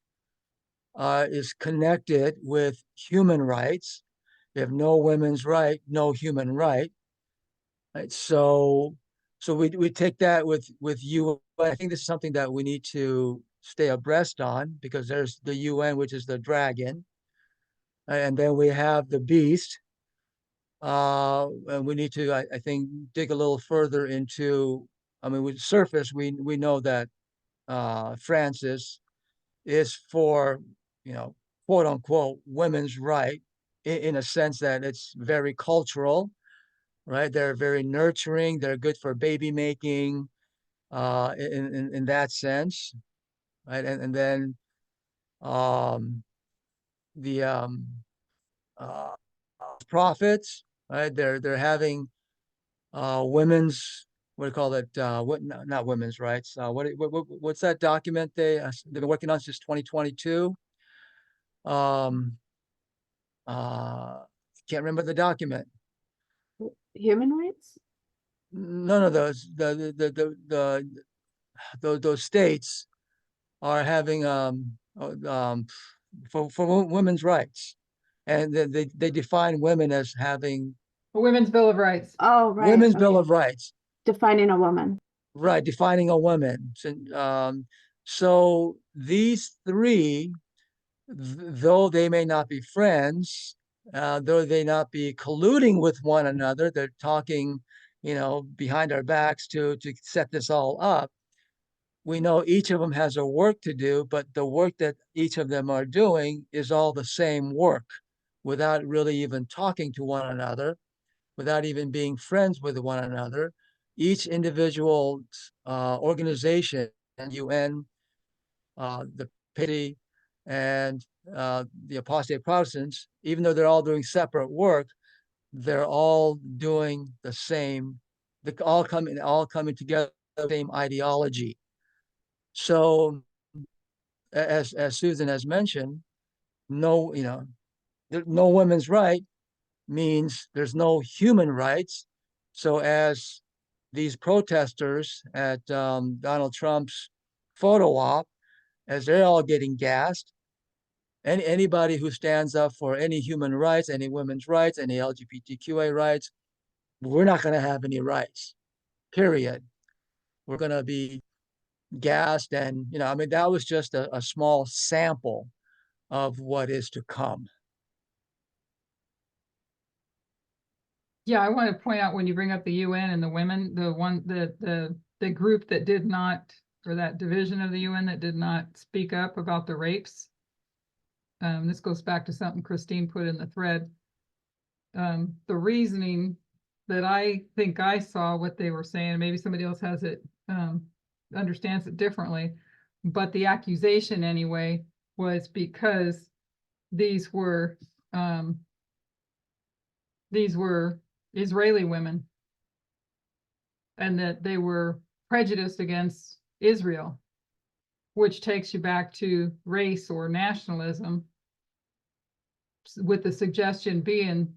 is connected with human rights. If no women's right, no human right. Right. So we take that with you. I think this is something that we need to stay abreast on, because there's the UN, which is the dragon, and then we have the beast. And we need to, I think, dig a little further into. I mean, with surface, we know that Francis is for, quote unquote, women's right, in a sense that it's very cultural, right? They're very nurturing. They're good for baby making. in that sense, right? And then the uh, prophets, right? They're having women's, what do you call it? Not women's rights. What's that document they've been working on since 2022? Can't remember the document. Human rights? None of those those states are having for women's rights, and they define women as having A Women's Bill of Rights. Oh, right. Women's Bill okay. of Rights, Defining a woman. right? Defining a woman. So these three, though they may not be friends, though they not be colluding with one another, they're talking, behind our backs to set this all up. We know each of them has a work to do, but the work that each of them are doing is all the same work without really even talking to one another, without even being friends with one another. Each individual organization, UN, the Pity, and the Apostate Protestants, even though they're all doing separate work, they're all doing the same, all coming together, the same ideology. So, as Susan has mentioned, no, no women's right means there's no human rights. So, as these protesters at Donald Trump's photo op, as they're all getting gassed, anybody who stands up for any human rights, any women's rights, any LGBTQA rights, we're not going to have any rights. Period. We're going to be gassed, and that was just a small sample of what is to come. Yeah, I want to point out when you bring up the UN and the women, the group that did not, or that division of the UN that did not speak up about the rapes. This goes back to something Christine put in the thread. The reasoning that I think I saw what they were saying, maybe somebody else has it, understands it differently, but the accusation anyway was because these were Israeli women, and that they were prejudiced against Israel, which takes you back to race or nationalism, with the suggestion being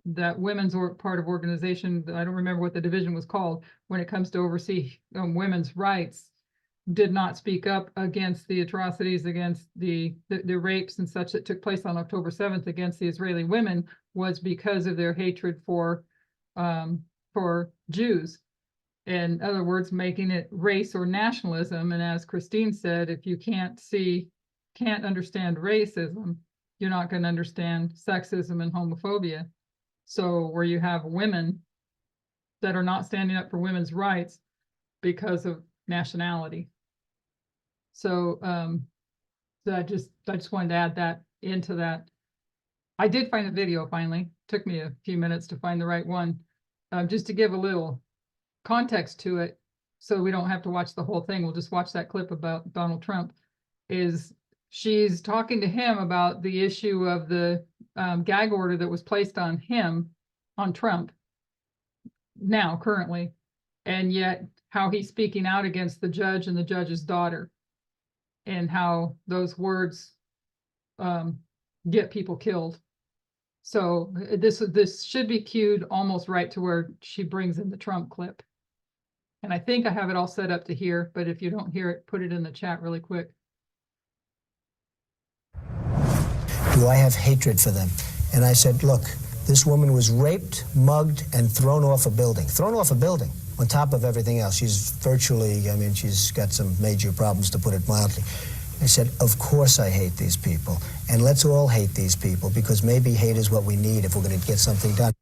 that women's part of organization, I don't remember what the division was called, when it comes to oversee women's rights, did not speak up against the atrocities, against the rapes and such that took place on October 7th against the Israeli women, was because of their hatred for Jews. In other words, making it race or nationalism. And as Christine said, if you can't understand racism, you're not going to understand sexism and homophobia. So where you have women that are not standing up for women's rights because of nationality. So I just wanted to add that into that. I did find a video finally. Took me a few minutes to find the right one, just to give a little context to it, so we don't have to watch the whole thing. We'll just watch that clip about Donald Trump. She's talking to him about the issue of the gag order that was placed on him, on Trump, now currently, and yet how he's speaking out against the judge and the judge's daughter, and how those words get people killed. So this should be cued almost right to where she brings in the Trump clip. And I think I have it all set up to hear, but if you don't hear it, put it in the chat really quick. Do I have hatred for them? And I said, look, this woman was raped, mugged, and thrown off a building. Thrown off a building, on top of everything else. She's virtually, she's got some major problems, to put it mildly. I said, of course I hate these people. And let's all hate these people, because maybe hate is what we need if we're going to get something done.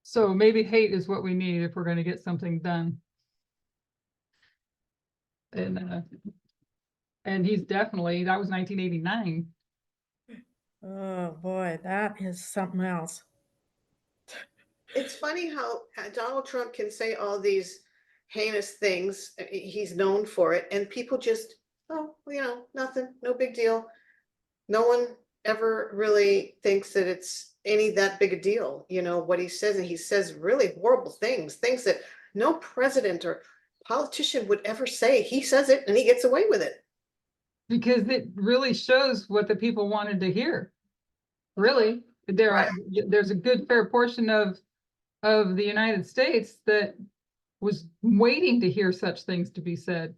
So maybe hate is what we need if we're going to get something done. And he's definitely, that was 1989. Oh boy, that is something else. It's funny how Donald Trump can say all these heinous things. He's known for it, and people just, oh, nothing, no big deal. No one ever really thinks that it's any that big a deal, what he says, and he says really horrible things that no president or politician would ever say. He says it and he gets away with it. Because it really shows what the people wanted to hear. Really, there's a good fair portion of the United States that was waiting to hear such things to be said.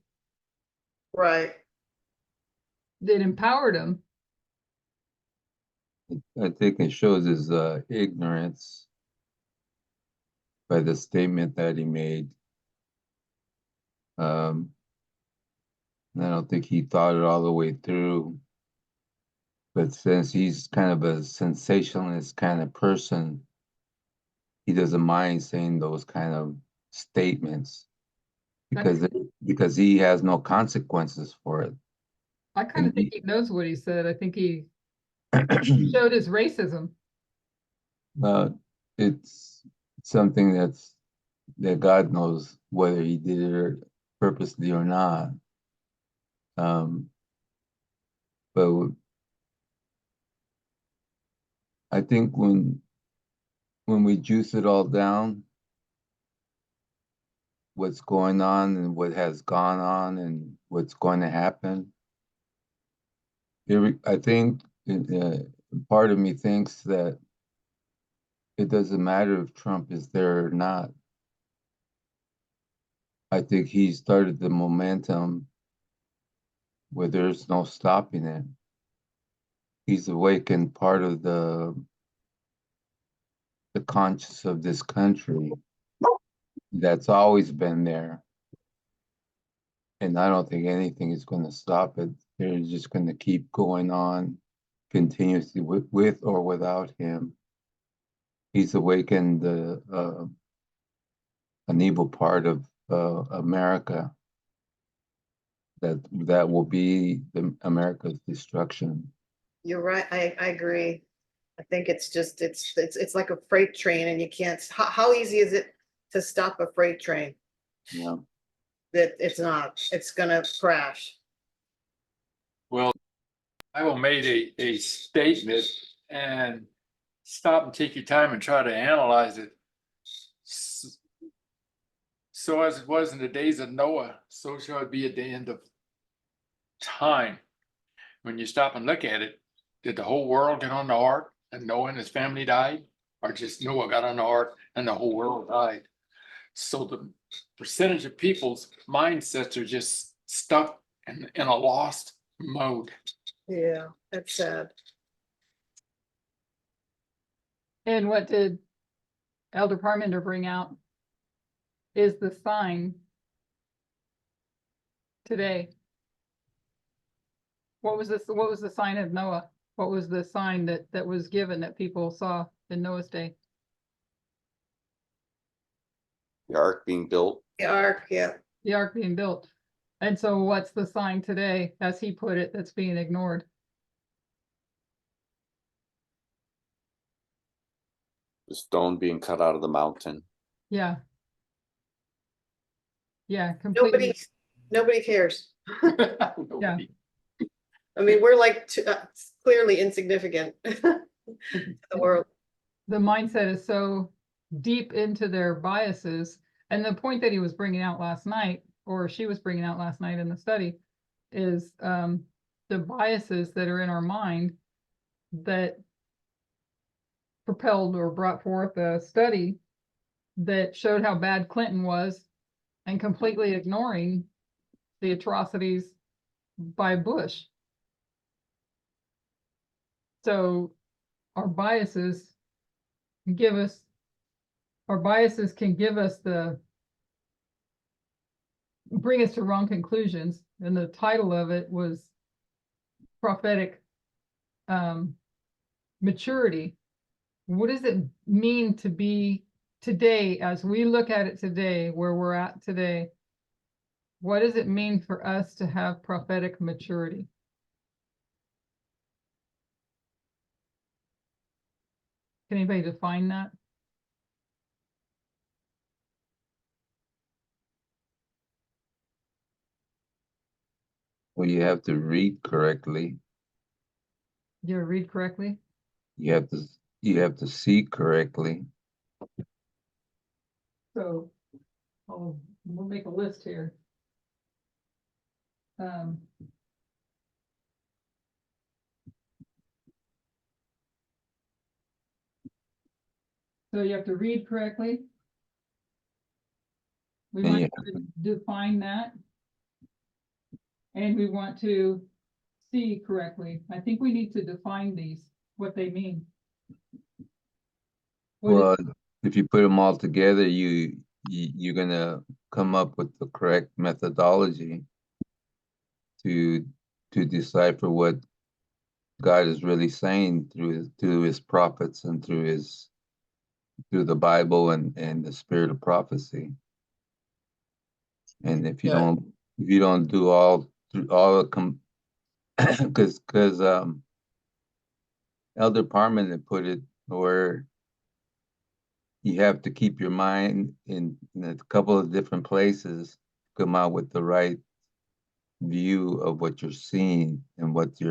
Right. That empowered them. I think it shows his ignorance by the statement that he made. And I don't think he thought it all the way through. But since he's kind of a sensationalist kind of person, he doesn't mind saying those kind of statements because he has no consequences for it. I kind of think he knows what he said. I think he showed his racism. It's something that God knows whether he did it purposely or not. But I think when we juice it all down, what's going on and what has gone on and what's going to happen, I think part of me thinks that it doesn't matter if Trump is there or not. I think he started the momentum where there's no stopping it. He's awakened part of the conscience of this country that's always been there. And I don't think anything is going to stop it. They're just going to keep going on continuously with or without him. He's awakened an evil part of America that will be America's destruction. You're right. I agree. I think it's just it's like a freight train, and you can't. How easy is it to stop a freight train? Yeah. That it's not. It's gonna crash. Well, I will made a statement and stop and take your time and try to analyze it. So as it was in the days of Noah, so shall it be at the end of time. When you stop and look at it, did the whole world get on the ark and Noah and his family died? Or just Noah got on the ark and the whole world died? So the percentage of people's mindsets are just stuck in a lost mode. Yeah, that's sad. And what did Elder Parmenter bring out is the sign today. What was this? What was the sign of Noah? What was the sign that was given that people saw in Noah's day? The ark being built. The ark, yeah. The ark being built. And so what's the sign today, as he put it, that's being ignored? The stone being cut out of the mountain. Yeah. Yeah, completely. Nobody cares. Yeah. I mean, we're like clearly insignificant to the world. The mindset is so deep into their biases. And the point that he was bringing out last night, or she was bringing out last night in the study, is the biases that are in our mind that propelled or brought forth a study that showed how bad Clinton was and completely ignoring the atrocities by Bush. So our biases can give us bring us to wrong conclusions. And the title of it was Prophetic Maturity. What does it mean to be today, as we look at it today, where we're at today? What does it mean for us to have prophetic maturity? Can anybody define that? Well, you have to read correctly. You read correctly? You have to see correctly. So, we'll make a list here. So you have to read correctly. We And want you to define that. And we want to see correctly. I think we need to define these, what they mean. What is- Well, if you put them all together, you're gonna come up with the correct methodology to decipher what God is really saying through his prophets and through the Bible and the spirit of prophecy. And if you Yeah. don't do all the because Elder Parman had put it where you have to keep your mind in a couple of different places, come out with the right view of what you're seeing and what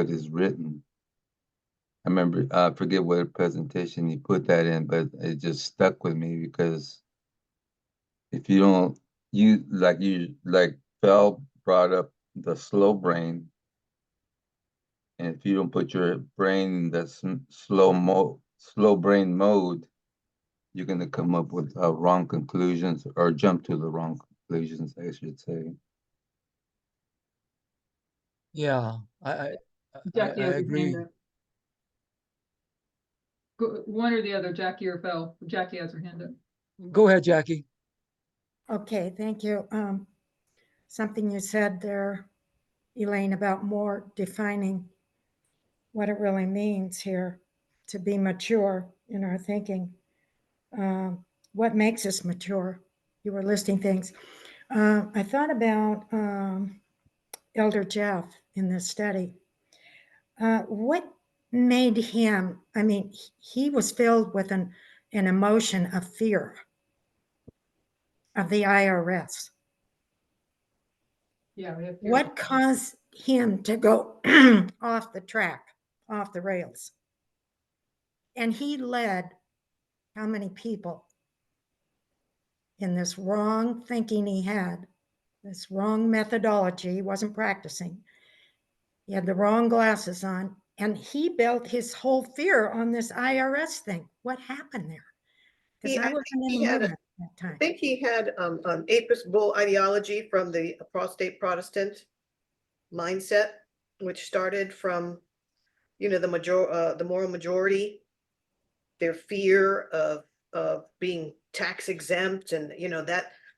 is written. I remember, I forget what presentation he put that in, but it just stuck with me because if you don't, like Phil brought up the slow brain, and if you don't put your brain in the slow brain mode, you're going to come up with wrong conclusions or jump to the wrong conclusions, I should say. Yeah, I Jackie has her agree. hand up. One or the other, Jackie or Phil. Jackie has her hand up. Go ahead, Jackie. Okay, thank you. Something you said there, Elaine, about more defining what it really means here to be mature in our thinking. What makes us mature? You were listing things. I thought about Elder Jeff in this study. What made him, I mean, he was filled with an emotion of fear of the IRS. Yeah, we have. What caused him to go off the track, off the rails? And he led how many people in this wrong thinking he had, this wrong methodology he wasn't practicing. He had the wrong glasses on, and he built his whole fear on this IRS thing. What happened there? Because I wasn't in the movement at that time. I think he had an Apis bull ideology from the prostate Protestant mindset, which started from, the moral majority, their fear of being tax exempt, and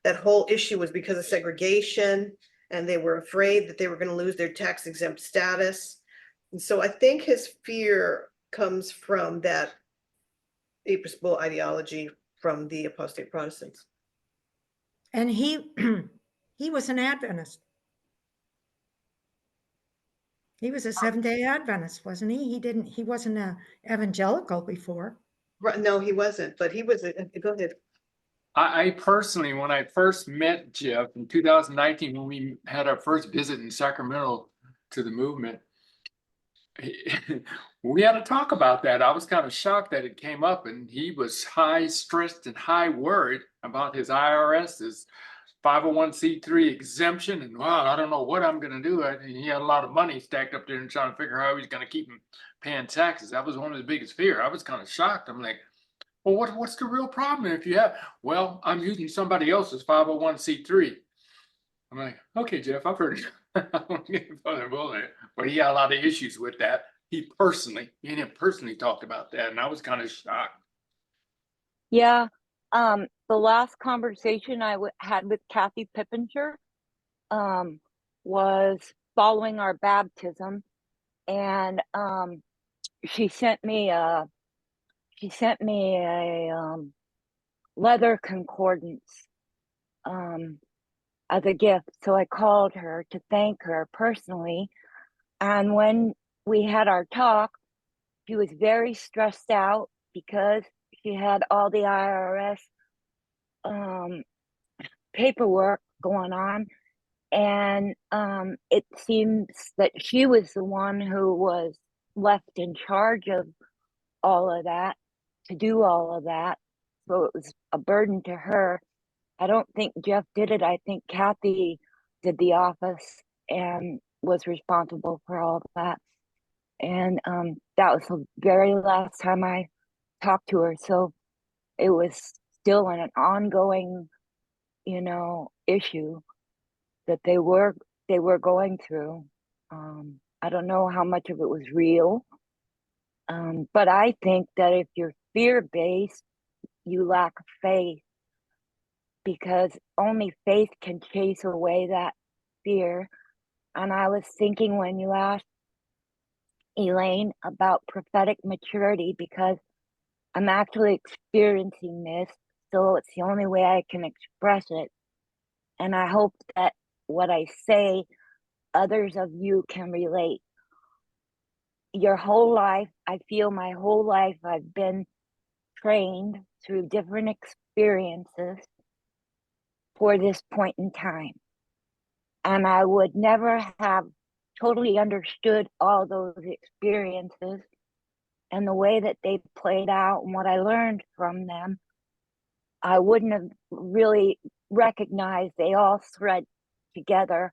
that whole issue was because of segregation, and they were afraid that they were going to lose their tax exempt status. And so I think his fear comes from that Apis bull ideology from the apostate Protestants. And he he was an Adventist. He was a Seventh-day Adventist, wasn't he? He wasn't a evangelical before. Right, no, he wasn't, but he was go ahead. I personally, when I first met Jeff in 2019, when we had our first visit in Sacramento to the movement, we had to talk about that. I was kind of shocked that it came up, and he was high stressed and high worried about his IRS, his 501c3 exemption, and wow, I don't know what I'm going to do. He had a lot of money stacked up there and trying to figure out how he's going to keep him paying taxes. That was one of his biggest fears. I was kind of shocked. I'm like, well, what's the real problem if you have? Well, I'm using somebody else's 501c3. I'm like, okay, Jeff, I've heard it. But he had a lot of issues with that. He and him personally talked about that, and I was kind of shocked. Yeah. The last conversation I had with Kathy Pippinger was following our baptism, and she sent me a leather concordance as a gift. So I called her to thank her personally. And when we had our talk, she was very stressed out because she had all the IRS paperwork going on. And it seems that she was the one who was left in charge of all of that, to do all of that. So it was a burden to her. I don't think Jeff did it. I think Kathy did the office and was responsible for all of that. And that was the very last time I talked to her. So it was still an ongoing, issue that they were going through. I don't know how much of it was real. But I think that if you're fear-based, you lack faith, because only faith can chase away that fear. And I was thinking when you asked Elaine about prophetic maturity, because I'm actually experiencing this, so it's the only way I can express it. And I hope that what I say, others of you can relate. Your whole life, I feel my whole life, I've been trained through different experiences for this point in time. And I would never have totally understood all those experiences and the way that they played out and what I learned from them. I wouldn't have really recognized they all thread together,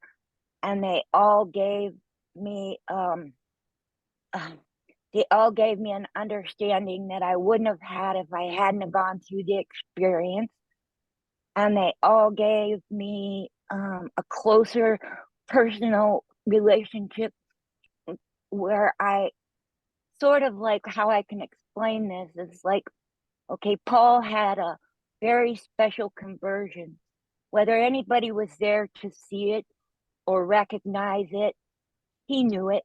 and they all gave me an understanding that I wouldn't have had if I hadn't have gone through the experience. And they all gave me a closer personal relationship, where I sort of, like, how I can explain this is like, okay, Paul had a very special conversion. Whether anybody was there to see it or recognize it, he knew it.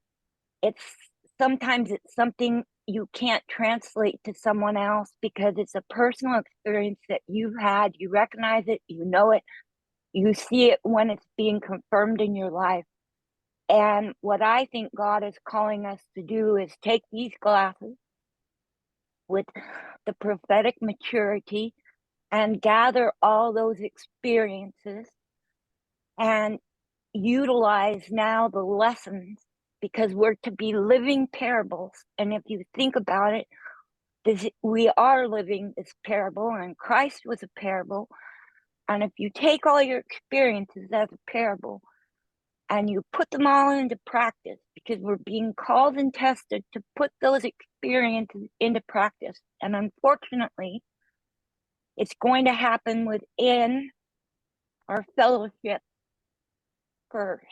Sometimes it's something you can't translate to someone else, because it's a personal experience that you've had. You recognize it, you know it, you see it when it's being confirmed in your life. And what I think God is calling us to do is take these glasses with the prophetic maturity and gather all those experiences and utilize now the lessons, because we're to be living parables. And if you think about it, we are living this parable, and Christ was a parable. And if you take all your experiences as a parable and you put them all into practice, because we're being called and tested to put those experiences into practice. And unfortunately, it's going to happen within our fellowship first,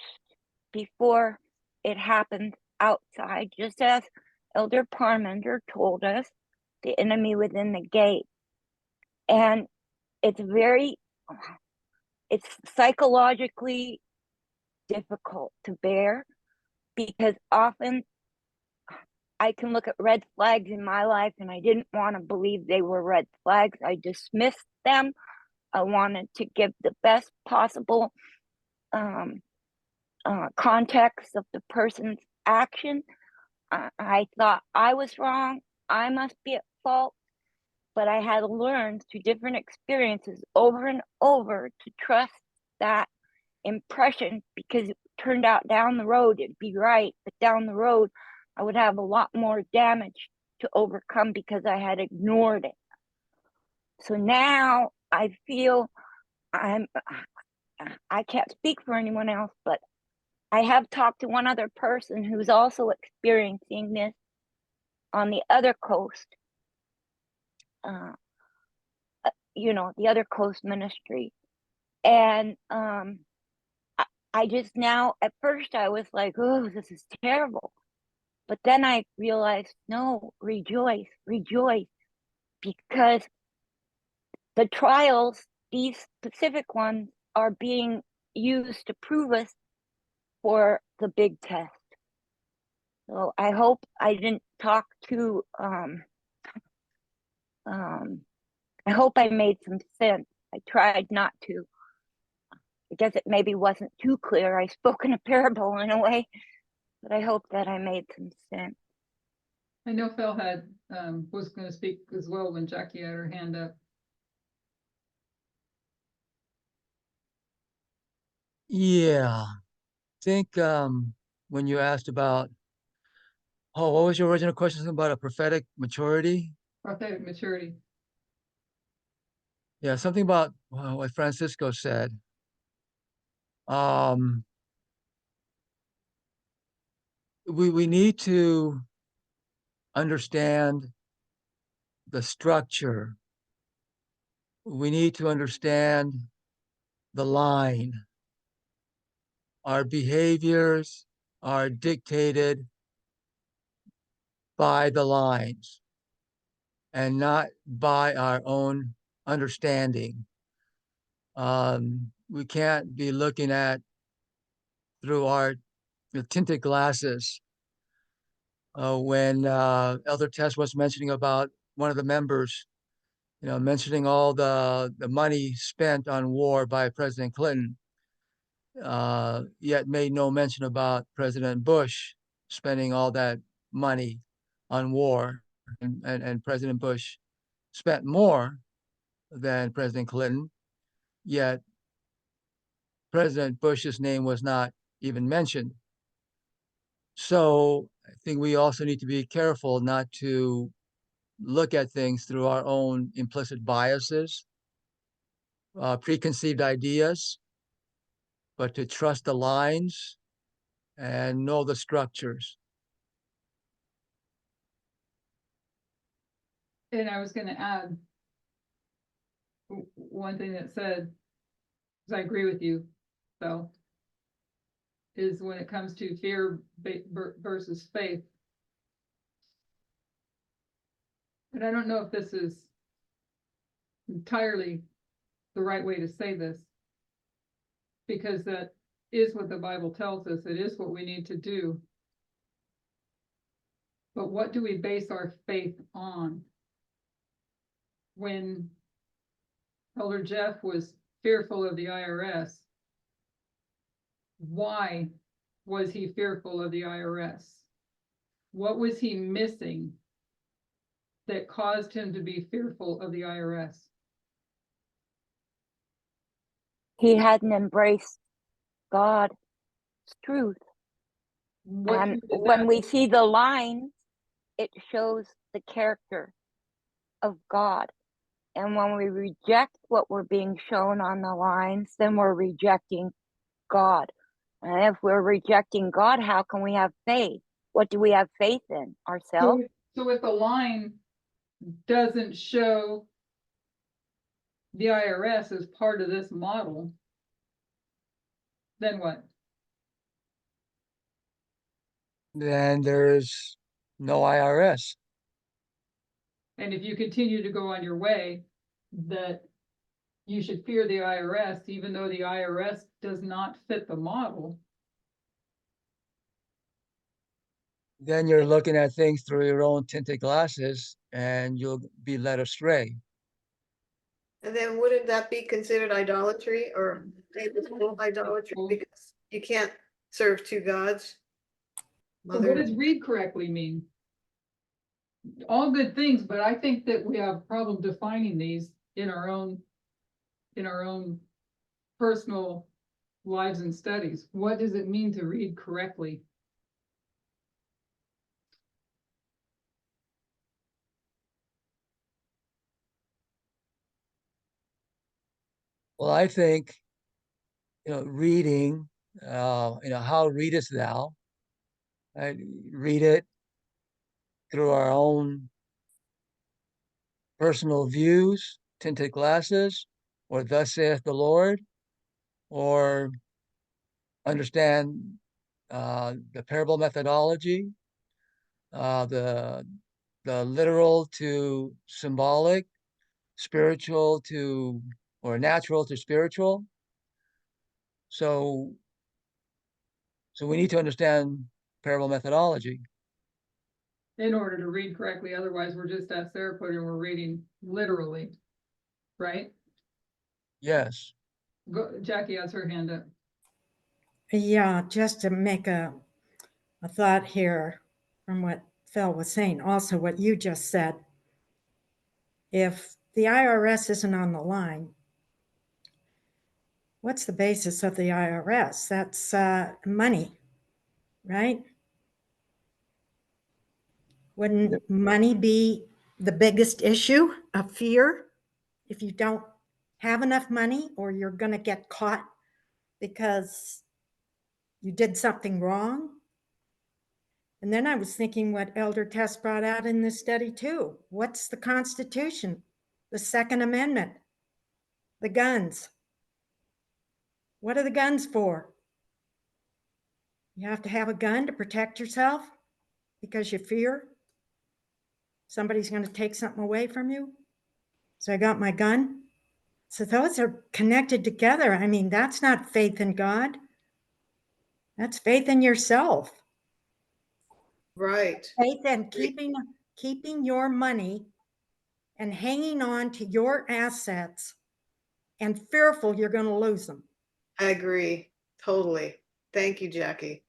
before it happens outside, just as Elder Parmenter told us, the enemy within the gate. And it's psychologically difficult to bear, because often I can look at red flags in my life and I didn't want to believe they were red flags. I dismissed them. I wanted to give the best possible context of the person's action. I thought I was wrong. I must be at fault. But I had learned through different experiences over and over to trust that impression, because it turned out down the road it'd be right, but down the road I would have a lot more damage to overcome because I had ignored it. So now I feel I can't speak for anyone else, but I have talked to one other person who's also experiencing this on the other coast, the other coast ministry. And I just now, at first I was like, oh, this is terrible. But then I realized, no, rejoice, because the trials, these specific ones, are being used to prove us for the big test. So I hope I didn't talk too, I hope I made some sense. I tried not to. I guess it maybe wasn't too clear. I spoke in a parable in a way, but I hope that I made some sense. I know Phil was going to speak as well when Jackie had her hand up. Yeah, I think when you asked about, oh, what was your original question about a prophetic maturity? Prophetic maturity. Yeah, something about what Francisco said. Um, we need to understand the structure. We need to understand the line. Our behaviors are dictated by the lines and not by our own understanding. We can't be looking at through our tinted glasses. When Elder Tess was mentioning about one of the members, mentioning all the money spent on war by President Clinton, yet made no mention about President Bush spending all that money on war, and President Bush spent more than President Clinton, yet President Bush's name was not even mentioned. So I think we also need to be careful not to look at things through our own implicit biases, preconceived ideas, but to trust the lines and know the structures. And I was gonna add one thing that said, because I agree with you, Phil, is when it comes to fear versus faith. And I don't know if this is entirely the right way to say this, because that is what the Bible tells us. It is what we need to do. But what do we base our faith on? When Elder Jeff was fearful of the IRS, why was he fearful of the IRS? What was he missing that caused him to be fearful of the IRS? He hadn't embraced God's truth. What And truth is when that? we see the lines, it shows the character of God. And when we reject what we're being shown on the lines, then we're rejecting God. And if we're rejecting God, how can we have faith? What do we have faith in? Ourselves? So if the line doesn't show the IRS as part of this model, then what? Then there's no IRS. And if you continue to go on your way, that you should fear the IRS, even though the IRS does not fit the model. Then you're looking at things through your own tinted glasses and you'll be led astray. And then wouldn't that be considered idolatry or idolatry because you can't serve two gods? So what does read correctly mean? All good things, but I think that we have a problem defining these in our own personal lives and studies. What does it mean to read correctly? Well, I think, reading, how readest thou? I read it through our own personal views, tinted glasses, or thus saith the Lord, or understand the parable methodology, the literal to symbolic, spiritual to or natural to spiritual. So we need to understand parable methodology. In order to read correctly, otherwise we're just, as Sarah put it, we're reading literally, right? Yes. Jackie has her hand up. Yeah, just to make a thought here from what Phil was saying, also what you just said. If the IRS isn't on the line, what's the basis of the IRS? That's money, right? Wouldn't money be the biggest issue of fear? If you don't have enough money, or you're going to get caught because you did something wrong? And then I was thinking what Elder Tess brought out in this study too. What's the Constitution? The Second Amendment, the guns. What are the guns for? You have to have a gun to protect yourself because you fear somebody's going to take something away from you. So I got my gun. So those are connected together. I mean, that's not faith in God. That's faith in yourself. Right. Faith in keeping your money and hanging on to your assets and fearful you're going to lose them. I agree. Totally. Thank you, Jackie.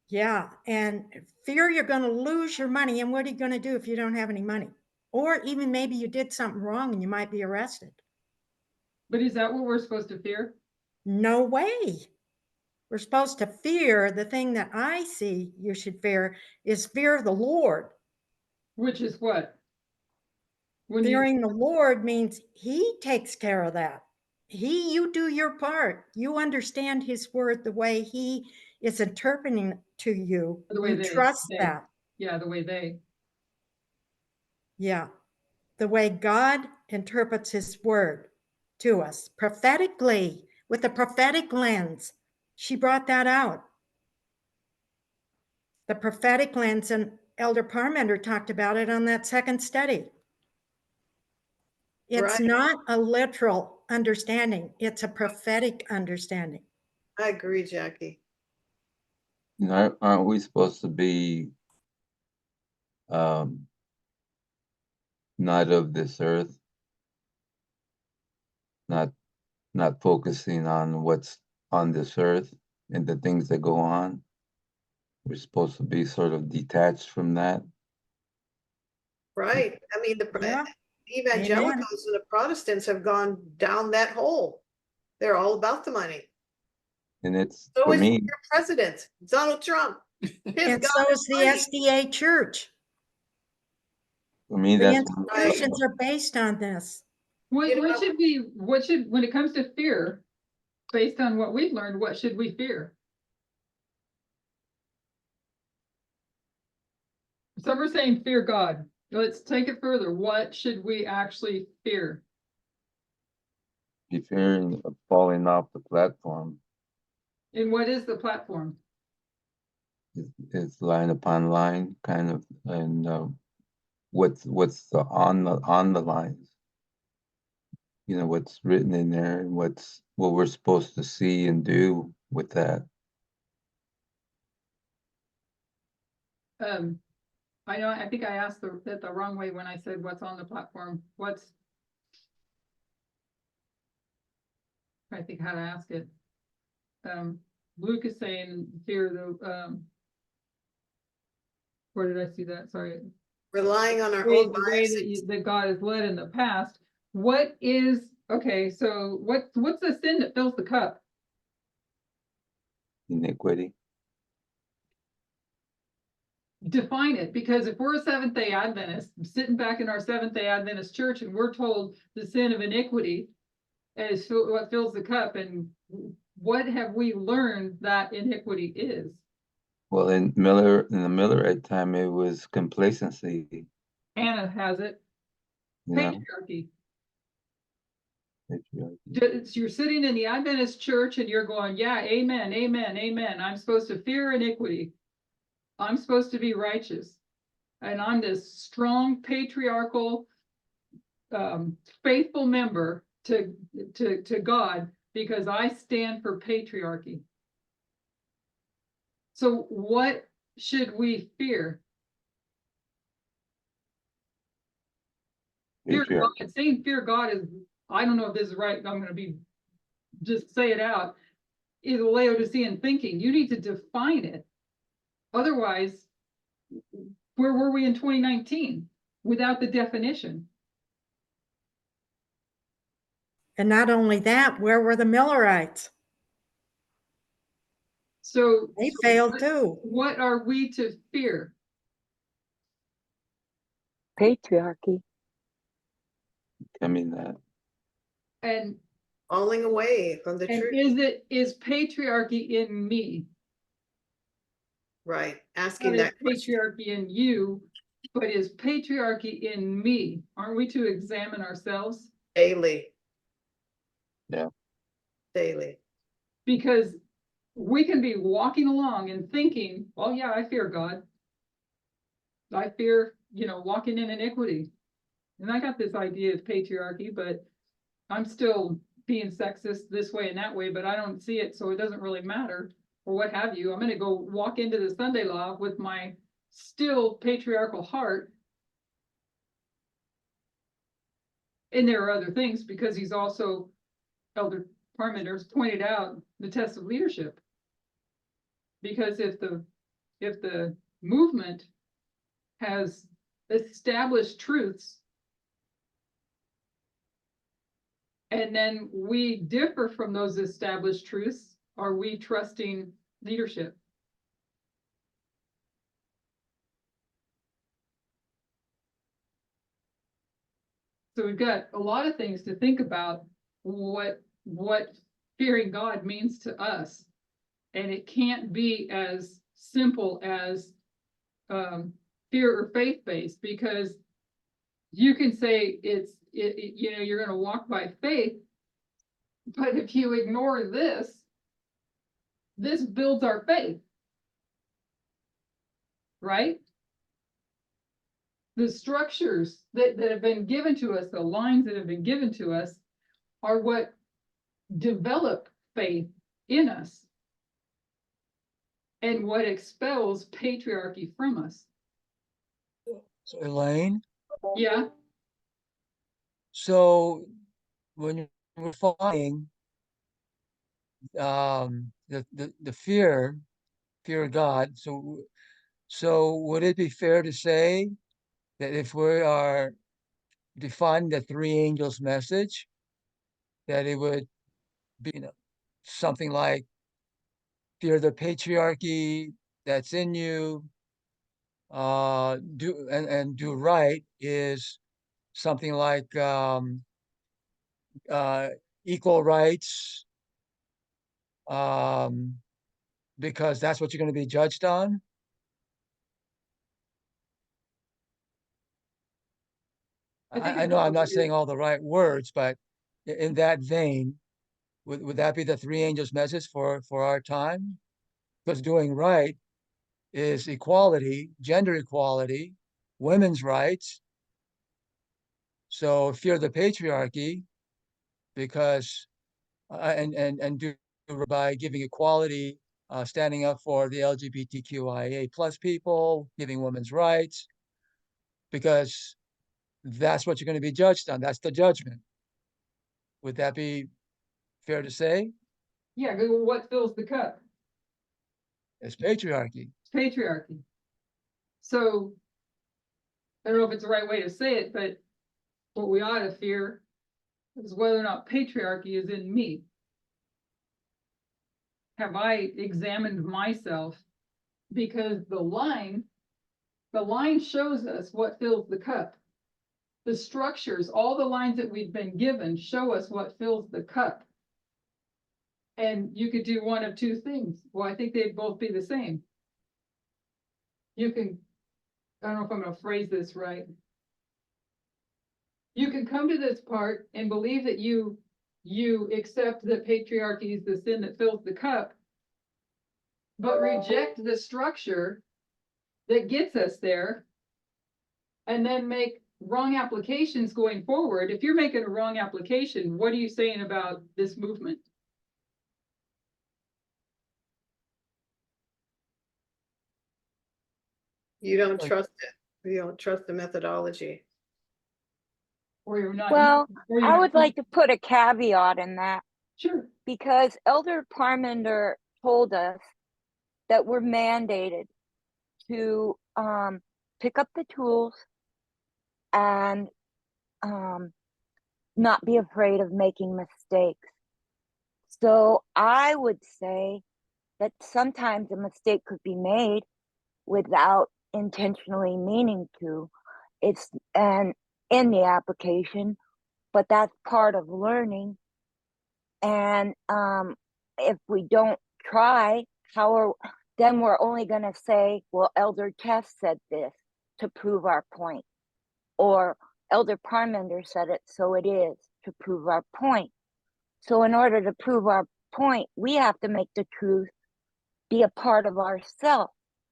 Yeah. And fear you're going to lose your money. And what are you going to do if you don't have any money? Or even maybe you did something wrong and you might be arrested. But is that what we're supposed to fear? No way. We're supposed to fear. The thing that I see you should fear is fear of the Lord. Which is what? When Fearing the Lord means he takes care of that. You do your part. You understand his word the way he is interpreting it to you. The way You trust that. Yeah, the way they. Yeah. The way God interprets his word to us prophetically, with a prophetic lens. She brought that out. The prophetic lens, and Elder Parmenter talked about it on that second study. It's Right. not a literal understanding. It's a prophetic understanding. I agree, Jackie. You know, aren't we supposed to be not of this earth, not focusing on what's on this earth and the things that go on? We're supposed to be sort of detached from that. Right. I mean, Yeah. evangelicals and the Protestants have gone down that hole. They're all about the money. And it's, So for is me, your president, Donald Trump. His And God so is is the money. SDA church. that's The institutions are based on this. What You know- when it comes to fear, based on what we've learned, what should we fear? So we're saying fear God. Let's take it further. What should we actually fear? be fearing of falling off the platform. And what is the platform? It's line upon line, kind of, and what's on the lines. You know, what's written in there, and what we're supposed to see and do with that. I know, I think I asked it the wrong way when I said what's on the platform. I think how to ask it. Luke is saying fear the, where did I see that? Sorry. Relying on our The own way biases. that God has led in the past. What is, okay, so what's the sin that fills the cup? Iniquity. Define it, because if we're a Seventh-day Adventist sitting back in our Seventh-day Adventist church and we're told the sin of iniquity is what fills the cup, and what have we learned that iniquity is? Well, in the Millerite time, it was complacency. Anna has it. You know, Patriarchy. patriarchy. You're sitting in the Adventist church and you're going, yeah, amen, amen, amen. I'm supposed to fear iniquity. I'm supposed to be righteous. And I'm this strong patriarchal, faithful member to God because I stand for patriarchy. So what should we fear? Fear God. Saying fear God is, I don't know if this is right. I'm going to just say it out, is a Laodicean thinking. You need to define it. Otherwise, where were we in 2019 without the definition? And not only that, where were the Millerites? So They so failed what- too. What are we to fear? Patriarchy. I mean that. And Falling away from the and truth, is patriarchy in me? right? Not Asking is that question. patriarchy in you, but is patriarchy in me? Aren't we to examine ourselves? Daily. Yeah. Daily. Because we can be walking along and thinking, well, yeah, I fear God. I fear, walking in iniquity. And I got this idea of patriarchy, but I'm still being sexist this way and that way, but I don't see it, so it doesn't really matter, or what have you. I'm going to go walk into the Sunday law with my still patriarchal heart. And there are other things, because he's also, Elder Parmenter's pointed out, the test of leadership. Because if the movement has established truths, and then we differ from those established truths, are we trusting leadership? So we've got a lot of things to think about, what fearing God means to us. And it can't be as simple as fear or faith-based, because you can say you're going to walk by faith, but if you ignore this builds our faith, right? The structures that have been given to us, the lines that have been given to us, are what develop faith in us and what expels patriarchy from us. So Elaine, Yeah. so when you're finding the fear of God, so would it be fair to say that if we are defining the three angels message, that it would be, something like fear the patriarchy that's in you, do right is something like uh, equal rights, um, because that's what you're going to be judged on. I know I'm not saying all the right words, but in that vein, would that be the three angels message for our time? Because doing right is equality, gender equality, women's rights. So fear the patriarchy, because and do by giving equality, standing up for the LGBTQIA plus people, giving women's rights, because that's what you're going to be judged on. That's the judgment. Would that be fair to say? Yeah, well, what fills the cup? It's patriarchy. It's patriarchy. So I don't know if it's the right way to say it, but what we ought to fear is whether or not patriarchy is in me. Have I examined myself? Because the line shows us what fills the cup. The structures, all the lines that we've been given, show us what fills the cup. And you could do one of two things. Well, I think they'd both be the same. You can, I don't know if I'm going to phrase this right. You can come to this part and believe that you accept that patriarchy is the sin that fills the cup, but reject the structure that gets us there, and then make wrong applications going forward. If you're making a wrong application, what are you saying about this movement? You don't trust it. You don't trust the methodology. Or you're not. Well, or you're I not- would like to put a caveat in that, Sure. because Elder Parmenter told us that we're mandated to pick up the tools and not be afraid of making mistakes. So I would say that sometimes a mistake could be made without intentionally meaning to. It's and in the application, but that's part of learning. And if we don't try, then we're only going to say, well, Elder Tess said this to prove our point, or Elder Parmenter said it, so it is, to prove our point. So in order to prove our point, we have to make the truth be a part of ourself.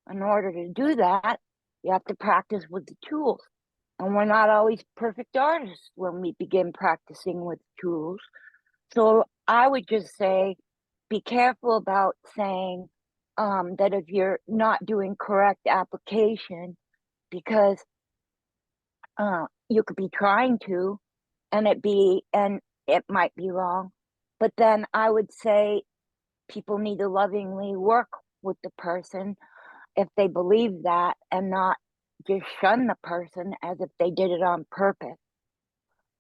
In order to do that, you have to practice with the tools. And we're not always perfect artists when we begin practicing with tools. So I would just say, be careful about saying that if you're not doing correct application, because you could be trying to, and it might be wrong. But then I would say people need to lovingly work with the person if they believe that, and not just shun the person as if they did it on purpose.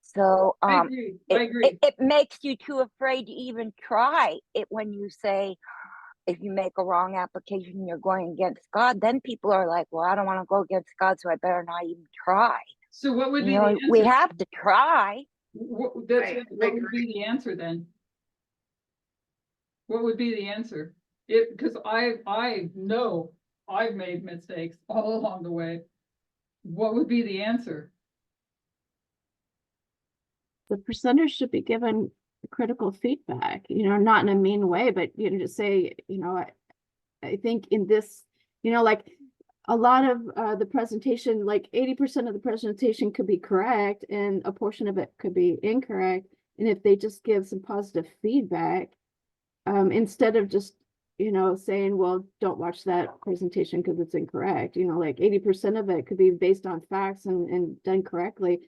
So I agree. I agree. it makes you too afraid to even try it when you say, if you make a wrong application, you're going against God. Then people are like, well, I don't want to go against God, so I better not even try. So what would You be know, the answer? we have to try. What would be the answer then? What would be the answer? Because I know I've made mistakes all along the way. What would be the answer? The presenters should be given critical feedback, not in a mean way, but, just say, I think in this, like a lot of the presentation, like 80% of the presentation could be correct and a portion of it could be incorrect. And if they just give some positive feedback, instead of just, saying, well, don't watch that presentation because it's incorrect, like 80% of it could be based on facts and done correctly.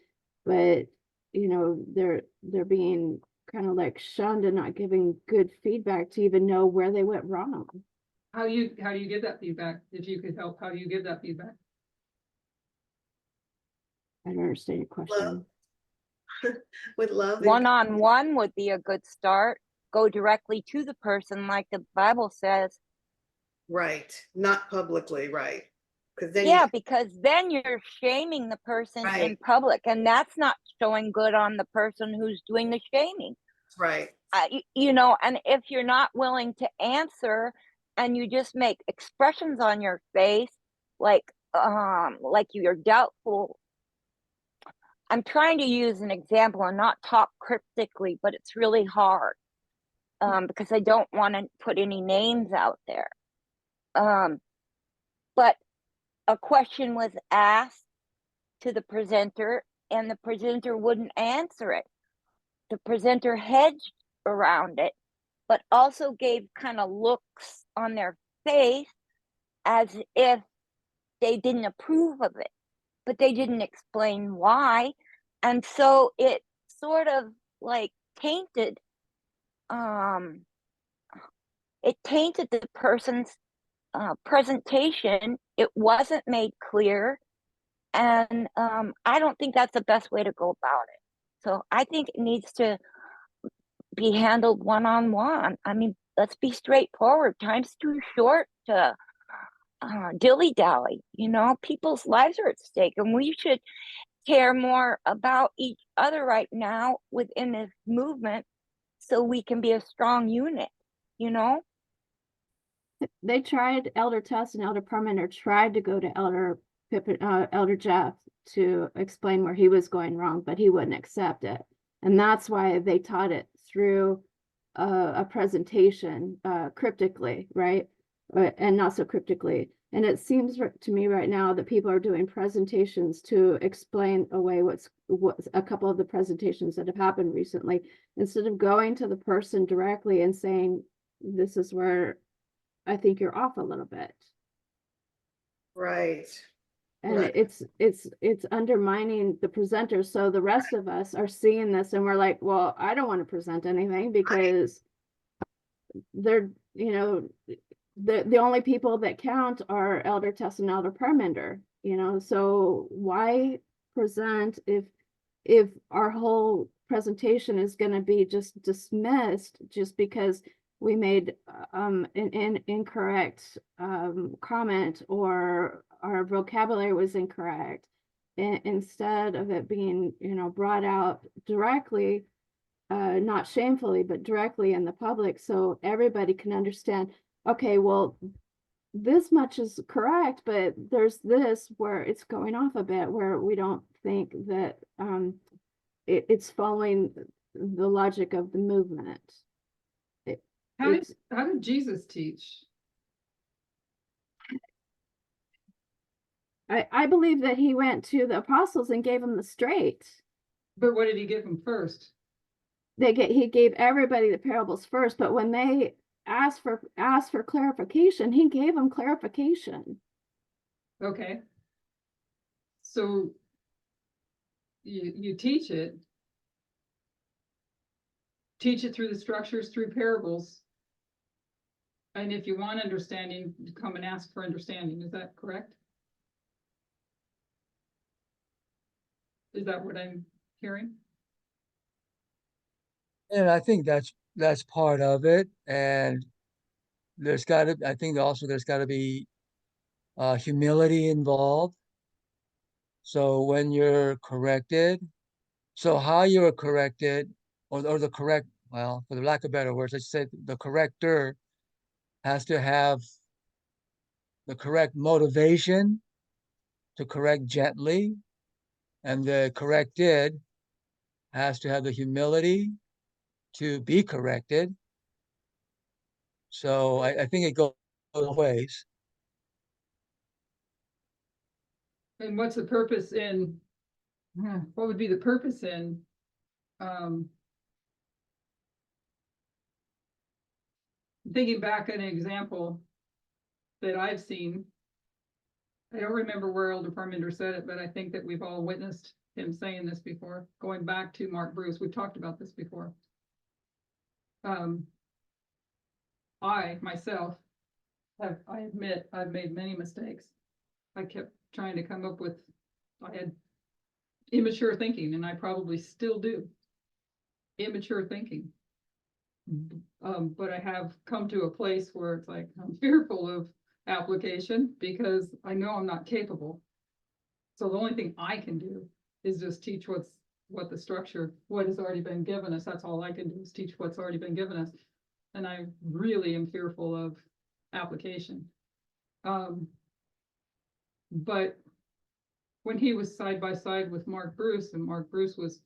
But they're being kind of like shunned and not giving good feedback to even know where they went wrong. How do you get that feedback? If you could help, how do you give that feedback? I don't understand your question. With love. One-on-one would be a good start. Go directly to the person, like the Bible says. Right. Not publicly, right. Because then you're shaming the person in public, and that's not showing good on the person who's doing the shaming. Right. And if you're not willing to answer and you just make expressions on your face, like you're doubtful. I'm trying to use an example and not talk cryptically, but it's really hard because I don't want to put any names out there. But a question was asked to the presenter and the presenter wouldn't answer it. The presenter hedged around it, but also gave kind of looks on their face as if they didn't approve of it, but they didn't explain why. And so it sort of like tainted the person's presentation. It wasn't made clear. And I don't think that's the best way to go about it. So I think it needs to be handled one-on-one. I mean, let's be straightforward. Time's too short to dilly-dally. People's lives are at stake, and we should care more about each other right now within this movement so we can be a strong unit. They tried, Elder Tess and Elder Parmenter tried to go to Elder Jeff to explain where he was going wrong, but he wouldn't accept it. And that's why they taught it through a presentation cryptically, right? And not so cryptically. And it seems to me right now that people are doing presentations to explain away what's a couple of the presentations that have happened recently, instead of going to the person directly and saying, this is where I think you're off a little bit. Right. And it's undermining the presenter. So the rest of us are seeing this and we're like, well, I don't want to present anything because they're, the only people that count are Elder Tess and Elder Parmenter, so why present if our whole presentation is going to be just dismissed just because we made an incorrect comment, or our vocabulary was incorrect, instead of it being, you know, brought out directly, not shamefully, but directly in the public, so everybody can understand, okay, well, this much is correct, but there's this where it's going off a bit, where we don't think that it's following the logic of the movement. How It's, did Jesus teach? I believe that he went to the apostles and gave them the straight. But what did he give them first? He gave everybody the parables first, but when they asked for clarification, he gave them clarification. Okay. So you teach it through the structures, through parables. And if you want understanding, come and ask for understanding. Is that correct? Is that what I'm hearing? And I think that's part of it. And I think also there's got to be humility involved. So when you're corrected, so how you're corrected, or the correct, well, for the lack of better words, let's say the corrector has to have the correct motivation to correct gently, and the corrected has to have the humility to be corrected. So I think it goes both ways. And what's the purpose in, what would be the purpose in thinking back an example that I've seen. I don't remember where Elder Parmenter said it, but I think that we've all witnessed him saying this before. Going back to Mark Bruce, we've talked about this before. I myself I admit I've made many mistakes. I kept trying to come up with, I had immature thinking, and I probably still do. Immature thinking. But I have come to a place where it's like, I'm fearful of application because I know I'm not capable. So the only thing I can do is just teach what the structure, what has already been given us. That's all I can do is teach what's already been given us. And I really am fearful of application. But when he was side by side with Mark Bruce, and Mark Bruce was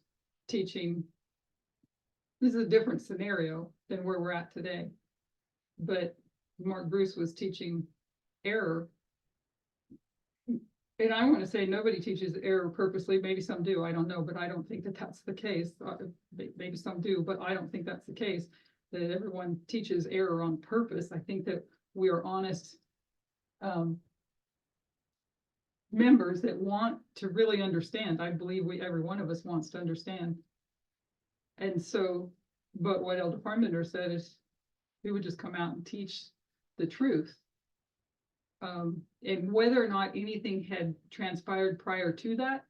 teaching, this is a different scenario than where we're at today. But Mark Bruce was teaching error. And I want to say nobody teaches error purposely. Maybe some do. I don't know, but I don't think that that's the case. Maybe some do, but I don't think that's the case, that everyone teaches error on purpose. I think that we are honest members that want to really understand. I believe every one of us wants to understand. And so, but what Elder Parmenter said is he would just come out and teach the truth. And whether or not anything had transpired prior to that,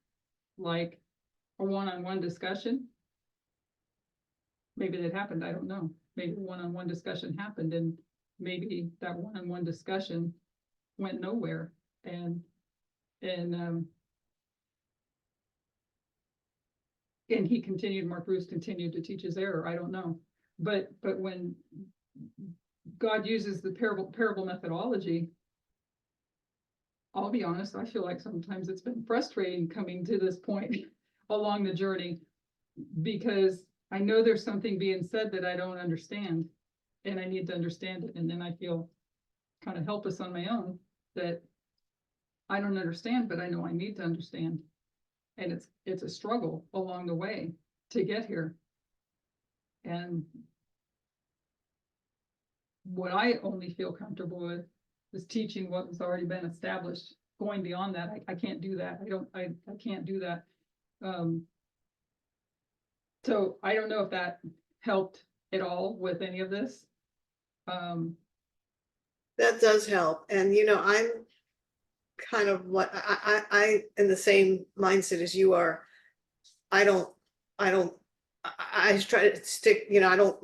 like a one-on-one discussion, maybe that happened, I don't know. Maybe a one-on-one discussion happened, and maybe that one-on-one discussion went nowhere. And he continued, Mark Bruce continued to teach his error. I don't know. But when God uses the parable methodology, I'll be honest, I feel like sometimes it's been frustrating coming to this point along the journey, because I know there's something being said that I don't understand, and I need to understand it. And then I feel kind of helpless on my own that I don't understand, but I know I need to understand. And it's a struggle along the way to get here. And what I only feel comfortable with is teaching what has already been established. Going beyond that, I can't do that. I can't do that. So I don't know if that helped at all with any of this. That does help. And I'm kind of what I in the same mindset as you are. I don't I try to stick, I don't,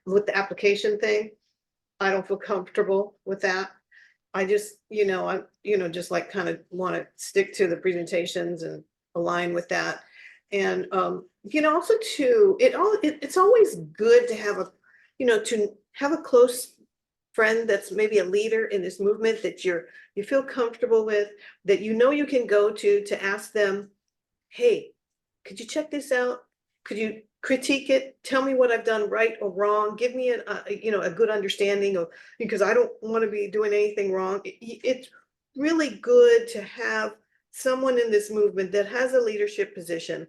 with the application thing, I don't feel comfortable with that. I just, I'm, just like kind of want to stick to the presentations and align with that. And, also too, it's always good to have to have a close friend that's maybe a leader in this movement that you feel comfortable with, that you can go to ask them, hey, could you check this out? Could you critique it? Tell me what I've done right or wrong. Give me a good understanding of, because I don't want to be doing anything wrong. It's really good to have someone in this movement that has a leadership position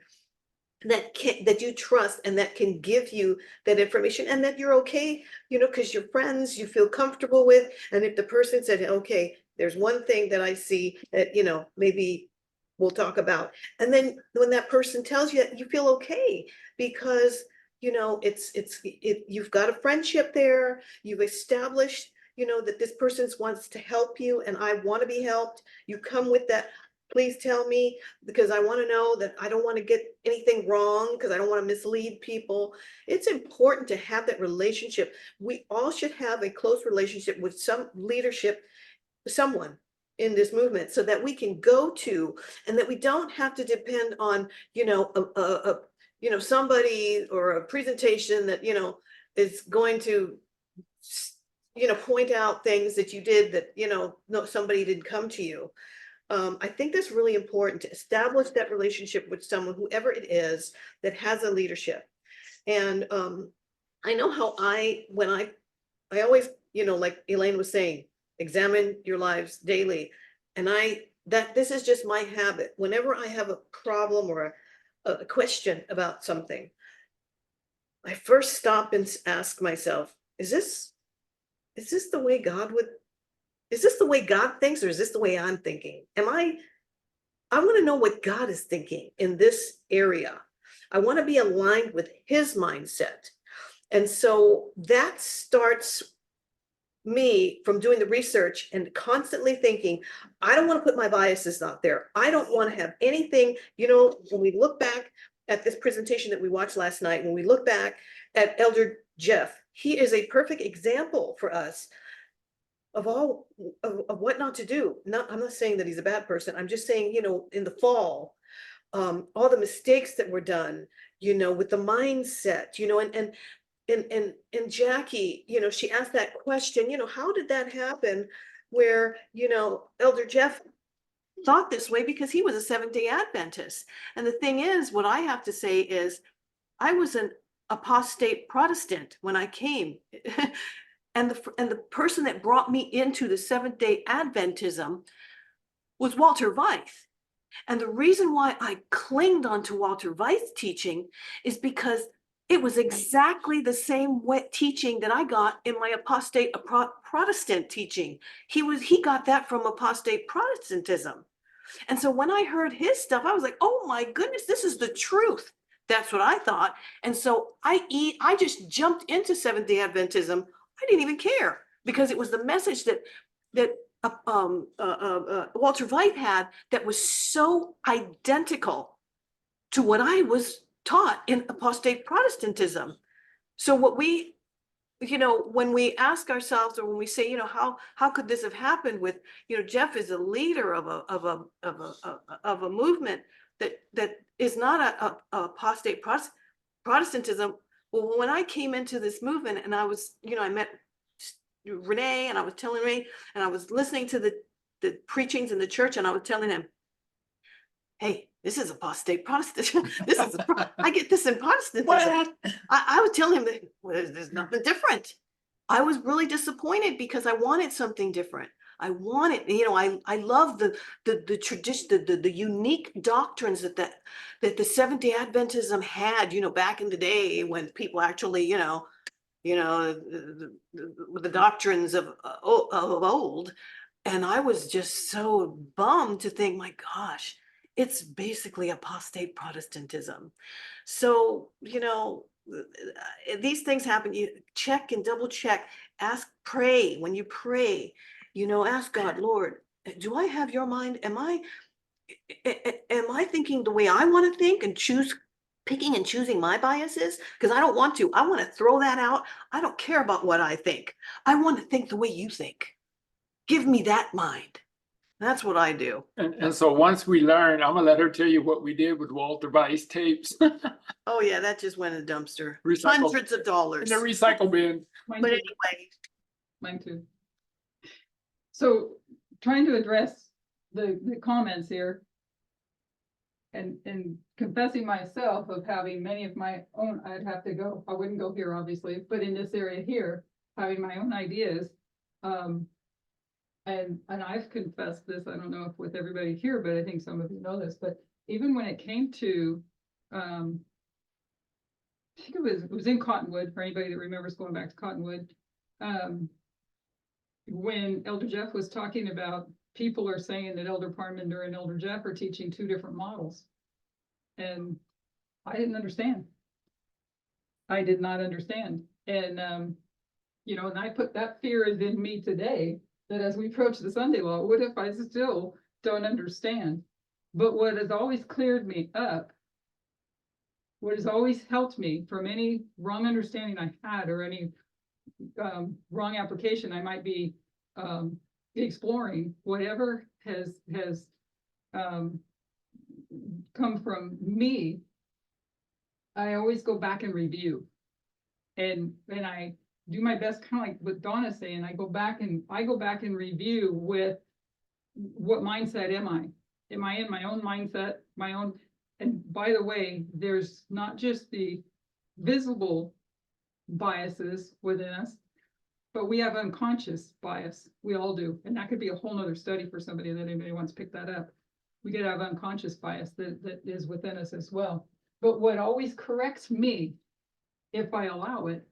that you trust and that can give you that information, and that you're okay, because you're friends, you feel comfortable with. And if the person said, okay, there's one thing that I see that, maybe we'll talk about. And then when that person tells you that, you feel okay, because you've got a friendship there, you've established, that this person wants to help you and I want to be helped. You come with that, please tell me, because I want to know that I don't want to get anything wrong, because I don't want to mislead people. It's important to have that relationship. We all should have a close relationship with some leadership, someone in this movement, so that we can go to, and that we don't have to depend on, somebody or a presentation that, is going to, point out things that you did that, no, somebody didn't come to you. I think that's really important, to establish that relationship with someone, whoever it is, that has a leadership. And I know how when I always, like Elaine was saying, examine your lives daily. And this is just my habit. Whenever I have a problem or a question about something, I first stop and ask myself, is this the way God would, is this the way God thinks, or is this the way I'm thinking? I want to know what God is thinking in this area. I want to be aligned with his mindset. And so that starts me from doing the research and constantly thinking, I don't want to put my biases out there. I don't want to have anything, when we look back at this presentation that we watched last night, when we look back at Elder Jeff, he is a perfect example for us of what not to do. I'm not saying that he's a bad person. I'm just saying, in the fall, all the mistakes that were done, with the mindset, and Jackie, she asked that question, how did that happen where, Elder Jeff thought this way, because he was a Seventh-day Adventist. And the thing is, what I have to say is, I was an apostate Protestant when I came. And the person that brought me into the Seventh-day Adventism was Walter Weiss. And the reason why I clinged onto Walter Weiss' teaching is because it was exactly the same teaching that I got in my apostate Protestant teaching. He got that from apostate Protestantism. And so when I heard his stuff, I was like, oh my goodness, this is the truth. That's what I thought. And so I just jumped into Seventh-day Adventism. I didn't even care, because it was the message that Walter Weiss had that was so identical to what I was taught in apostate Protestantism. So what we, when we ask ourselves, or when we say, how could this have happened with, Jeff is a leader of a movement that is not a apostate Protestantism. Well, when I came into this movement, and I was, I met Renee, and I was telling Renee, and I was listening to the preachings in the church, and I was telling him, hey, this is apostate Protestant. I get this in Protestantism. I would tell him that, well, there's nothing different. I was really disappointed, because I wanted something different. I wanted, I love the tradition, the unique doctrines that the Seventh-day Adventism had, back in the day, when people actually, the doctrines of old. And I was just so bummed to think, my gosh, it's basically apostate Protestantism. So, these things happen. You check and double check, pray. When you pray, ask God, Lord, do I have your mind? Am I thinking the way I want to think and choose picking and choosing my biases, because I don't want to. I want to throw that out. I don't care about what I think. I want to think the way you think. Give me that mind. That's what I do. And so once we learn, I'm gonna let her tell you what we did with Walter Weiss tapes. In Oh yeah, that just went in the dumpster. Recycle- Hundreds of dollars. the recycle bin. Mine But too. anyway, Mine too. So trying to address the comments here. And confessing myself of having many of my own, I'd have to go, I wouldn't go here, obviously, but in this area here, having my own ideas. And I've confessed this, I don't know if with everybody here, but I think some of you know this, but even when it came to, I think it was in Cottonwood, for anybody that remembers going back to Cottonwood. When Elder Jeff was talking about, people are saying that Elder Parmenter and Elder Jeff are teaching two different models. And I didn't understand. I did not understand. And, you know, and I put that fear is in me today, that as we approach the Sunday law, what if I still don't understand? But what has always cleared me up, what has always helped me from any wrong understanding I had, or any wrong application I might be exploring, whatever has come from me, I always go back and review. And I do my best, kind of like what Donna's saying, I go back and review with what mindset am I? Am I in my own mindset, my own? And by the way, there's not just the visible biases within us, but we have unconscious bias. We all do. And that could be a whole nother study for somebody that anybody wants to pick that up. We could have unconscious bias that is within us as well. But what always corrects me, if I allow it,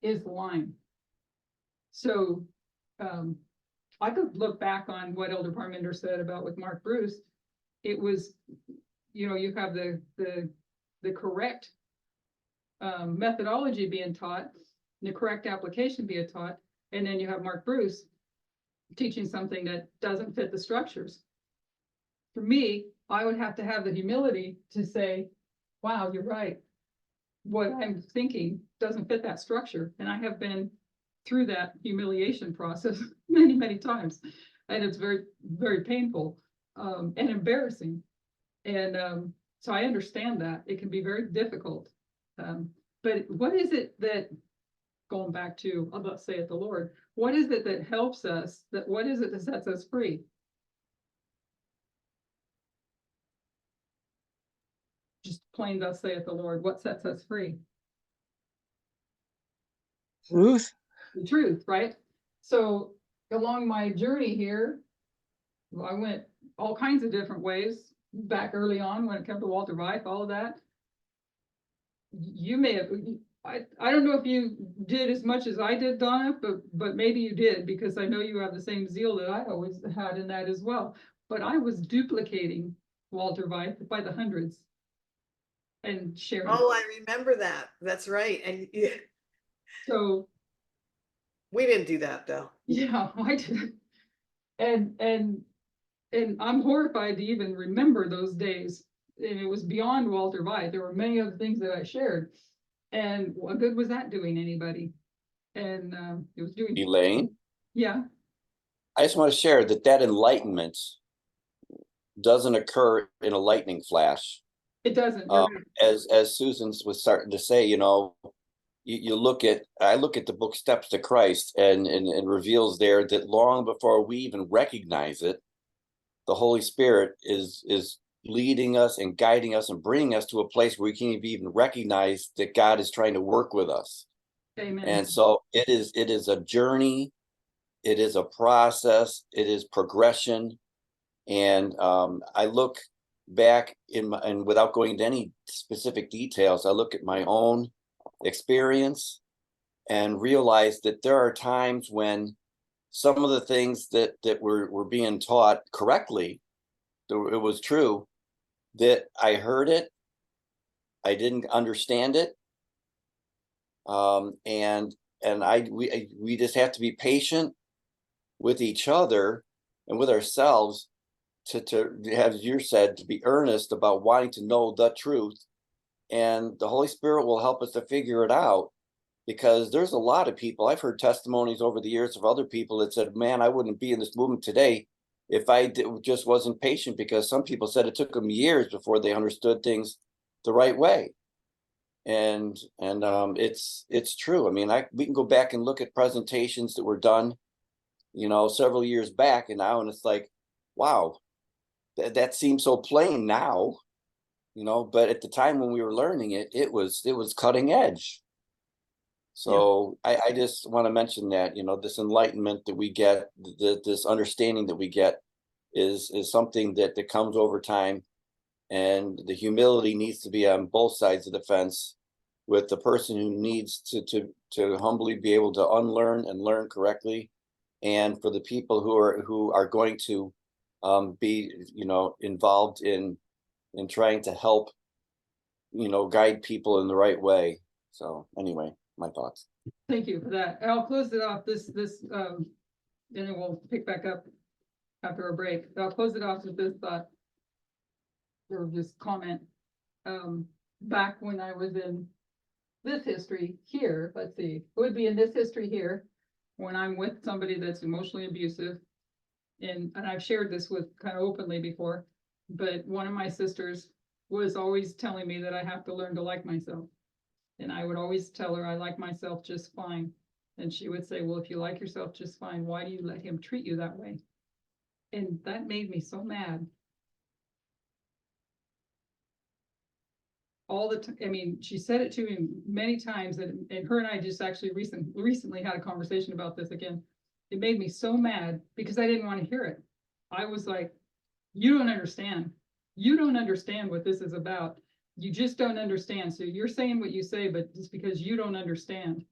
is lying. So I could look back on what Elder Parmenter said about with Mark Bruce. It was, you know, you have the correct methodology being taught, the correct application being taught, and then you have Mark Bruce teaching something that doesn't fit the structures. For me, I would have to have the humility to say, wow, you're right. What I'm thinking doesn't fit that structure. And I have been through that humiliation process many, many times. And it's very, very painful and embarrassing. And so I understand that it can be very difficult. But what is it that, going back to, I'll not say it the Lord, what is it that helps us? What is it that sets us free? Just plain thus saith the Lord, what sets us free? Truth. The truth, right? So along my journey here, I went all kinds of different ways back early on when it came to Walter Weiss, all of that. You may have, I don't know if you did as much as I did, Donna, but maybe you did, because I know you have the same zeal that I always had in that as well. But I was duplicating Walter Weiss by the hundreds and sharing. oh, I remember that. That's right. And yeah, So we didn't do that though. yeah, I did. And I'm horrified to even remember those days. And it was beyond Walter Weiss. There were many other things that I shared. And what good was that doing anybody? And it was doing. Elaine, Yeah, I just want to share that enlightenment doesn't occur in a lightning flash. it doesn't. You're right. As Susan was starting to say, you know, I look at the book Steps to Christ, and it reveals there that long before we even recognize it, the Holy Spirit is leading us and guiding us and bringing us to a place where we can't even recognize that God is trying to work with us. Amen. And so it is a journey, it is a process, it is progression. And I look back and without going into any specific details, I look at my own experience and realize that there are times when some of the things that were being taught correctly, it was true, that I heard it, I didn't understand it, and we just have to be patient with each other and with ourselves to have, as you said, to be earnest about wanting to know the truth and the Holy Spirit will help us to figure it out. Because there's a lot of people, I've heard testimonies over the years of other people that said, man, I wouldn't be in this movement today if just wasn't patient, because some people said it took them years before they understood things the right way. And it's true. I mean, we can go back and look at presentations that were done, several years back and now, and it's like, wow, that seems so plain now, but at the time when we were learning it, it was cutting edge. So I just want to mention that, this enlightenment that we get, this understanding that we get is something that comes over time. And the humility needs to be on both sides of the fence, with the person who needs to humbly be able to unlearn and learn correctly. And for the people who are going to be, involved in trying to help, guide people in the right way. So anyway, my thoughts. Thank you for that. I'll close it off and then we'll pick back up after a break. I'll close it off with this thought or just comment. Back when I was in this history here, let's see, it would be in this history here when I'm with somebody that's emotionally abusive. And I've shared this with kind of openly before, but one of my sisters was always telling me that I have to learn to like myself. And I would always tell her I like myself just fine. And she would say, well, if you like yourself just fine, why do you let him treat you that way? And that made me so mad. All the time. I mean, she said it to me many times, and her and I just actually recently had a conversation about this again. It made me so mad because I didn't want to hear it. I was like, you don't understand. You don't understand what this is about. You just don't understand. So you're saying what you say, but it's because you don't understand.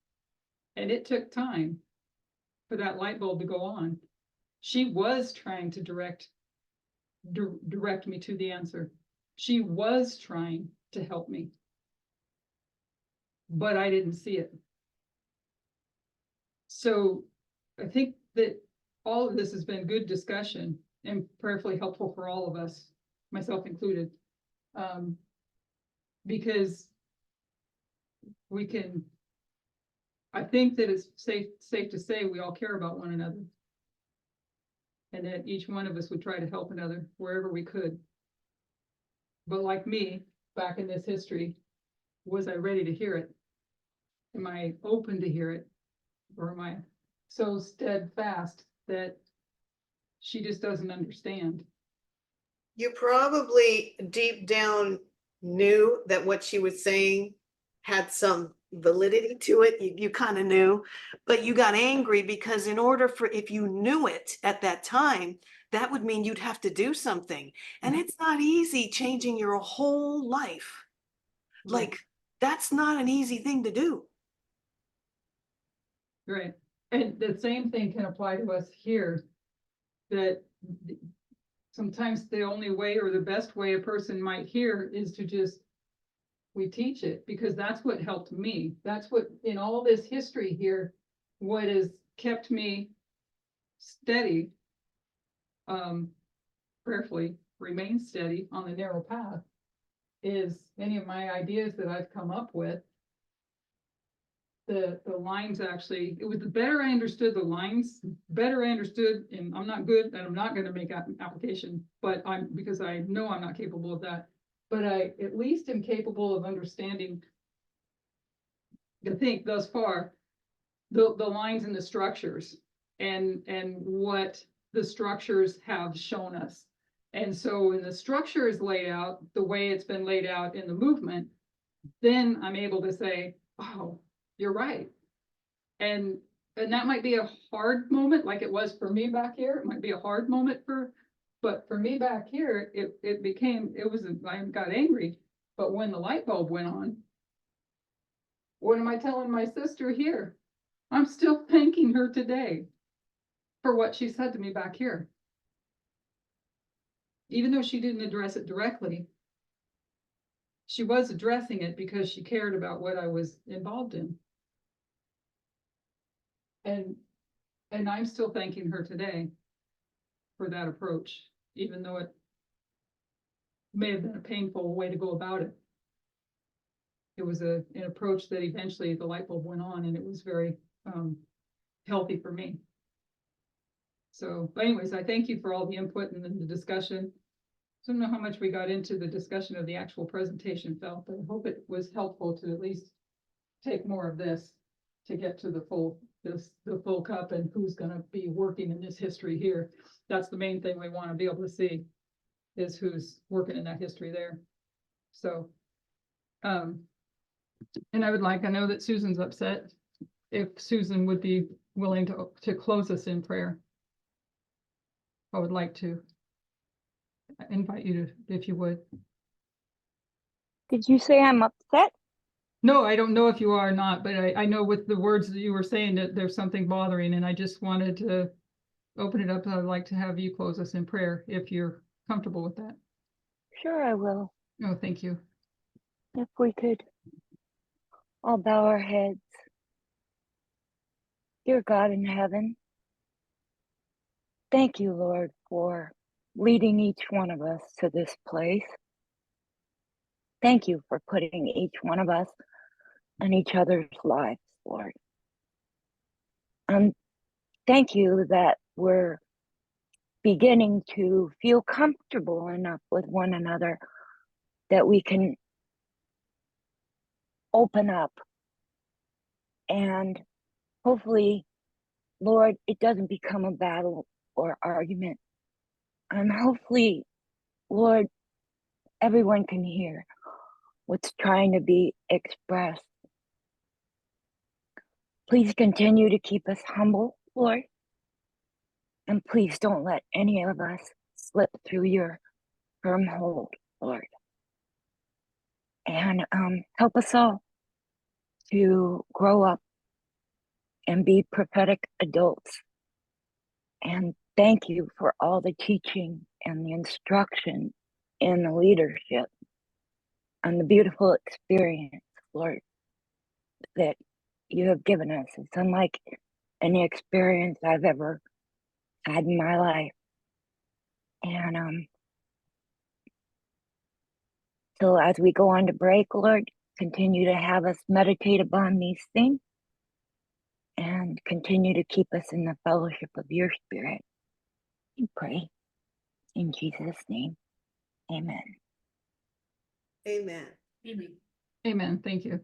And it took time for that light bulb to go on. She was trying to direct me to the answer. She was trying to help me, but I didn't see it. So I think that all of this has been good discussion and prayerfully helpful for all of us, myself included. Because I think that it's safe to say we all care about one another. And that each one of us would try to help another wherever we could. But like me, back in this history, was I ready to hear it? Am I open to hear it? Or am I so steadfast that she just doesn't understand? You probably deep down knew that what she was saying had some validity to it. You kind of knew, but you got angry because if you knew it at that time, that would mean you'd have to do something. And it's not easy changing your whole life. Like, that's not an easy thing to do. Right. And the same thing can apply to us here, that sometimes the only way or the best way a person might hear is to just, we teach it, because that's what helped me. That's what, in all this history here, what has kept me steady, prayerfully remain steady on the narrow path, is any of my ideas that I've come up with. The lines actually, it was the better I understood the lines, better I understood, and I'm not good, and I'm not going to make application, but because I know I'm not capable of that, but I at least am capable of understanding, I think thus far, the lines and the structures and what the structures have shown us. And so when the structure is laid out the way it's been laid out in the movement, then I'm able to say, oh, you're right. And that might be a hard moment, like it was for me back here. It might be a hard moment but for me back here, I got angry. But when the light bulb went on, what am I telling my sister here? I'm still thanking her today for what she said to me back here. Even though she didn't address it directly, she was addressing it because she cared about what I was involved in. And I'm still thanking her today for that approach, even though it may have been a painful way to go about it. it was an approach that eventually the light bulb went on, and it was very healthy for me. So, but anyways, I thank you for all the input and the discussion. I don't know how much we got into the discussion of the actual presentation, Phil, but I hope it was helpful to at least take more of this to get to the full cup and who's going to be working in this history here. That's the main thing we want to be able to see, is who's working in that history there. So, and I know that Susan's upset. If Susan would be willing to close us in prayer, I would like to invite you to, if you would. Did you say I'm upset? No, I don't know if you are or not, but I know with the words that you were saying that there's something bothering, and I just wanted to open it up. I'd like to have you close us in prayer if you're comfortable with that. Sure, I will. Oh, thank you. If we could all bow our heads. Dear God in heaven, thank you, Lord, for leading each one of us to this place. Thank you for putting each one of us in each other's lives, Lord. Thank you that we're beginning to feel comfortable enough with one another that we can open up, and hopefully, Lord, it doesn't become a battle or argument. And hopefully, Lord, everyone can hear what's trying to be expressed. Please continue to keep us humble, Lord. And please don't let any of us slip through your firm hold, Lord. And help us all to grow up and be prophetic adults. And thank you for all the teaching and the instruction and the leadership and the beautiful experience, Lord, that you have given us. It's unlike any experience I've ever had in my life. And so as we go on to break, Lord, continue to have us meditate upon these things and continue to keep us in the fellowship of your Spirit. We pray in Jesus' name. Amen. Amen. Amen. Thank you.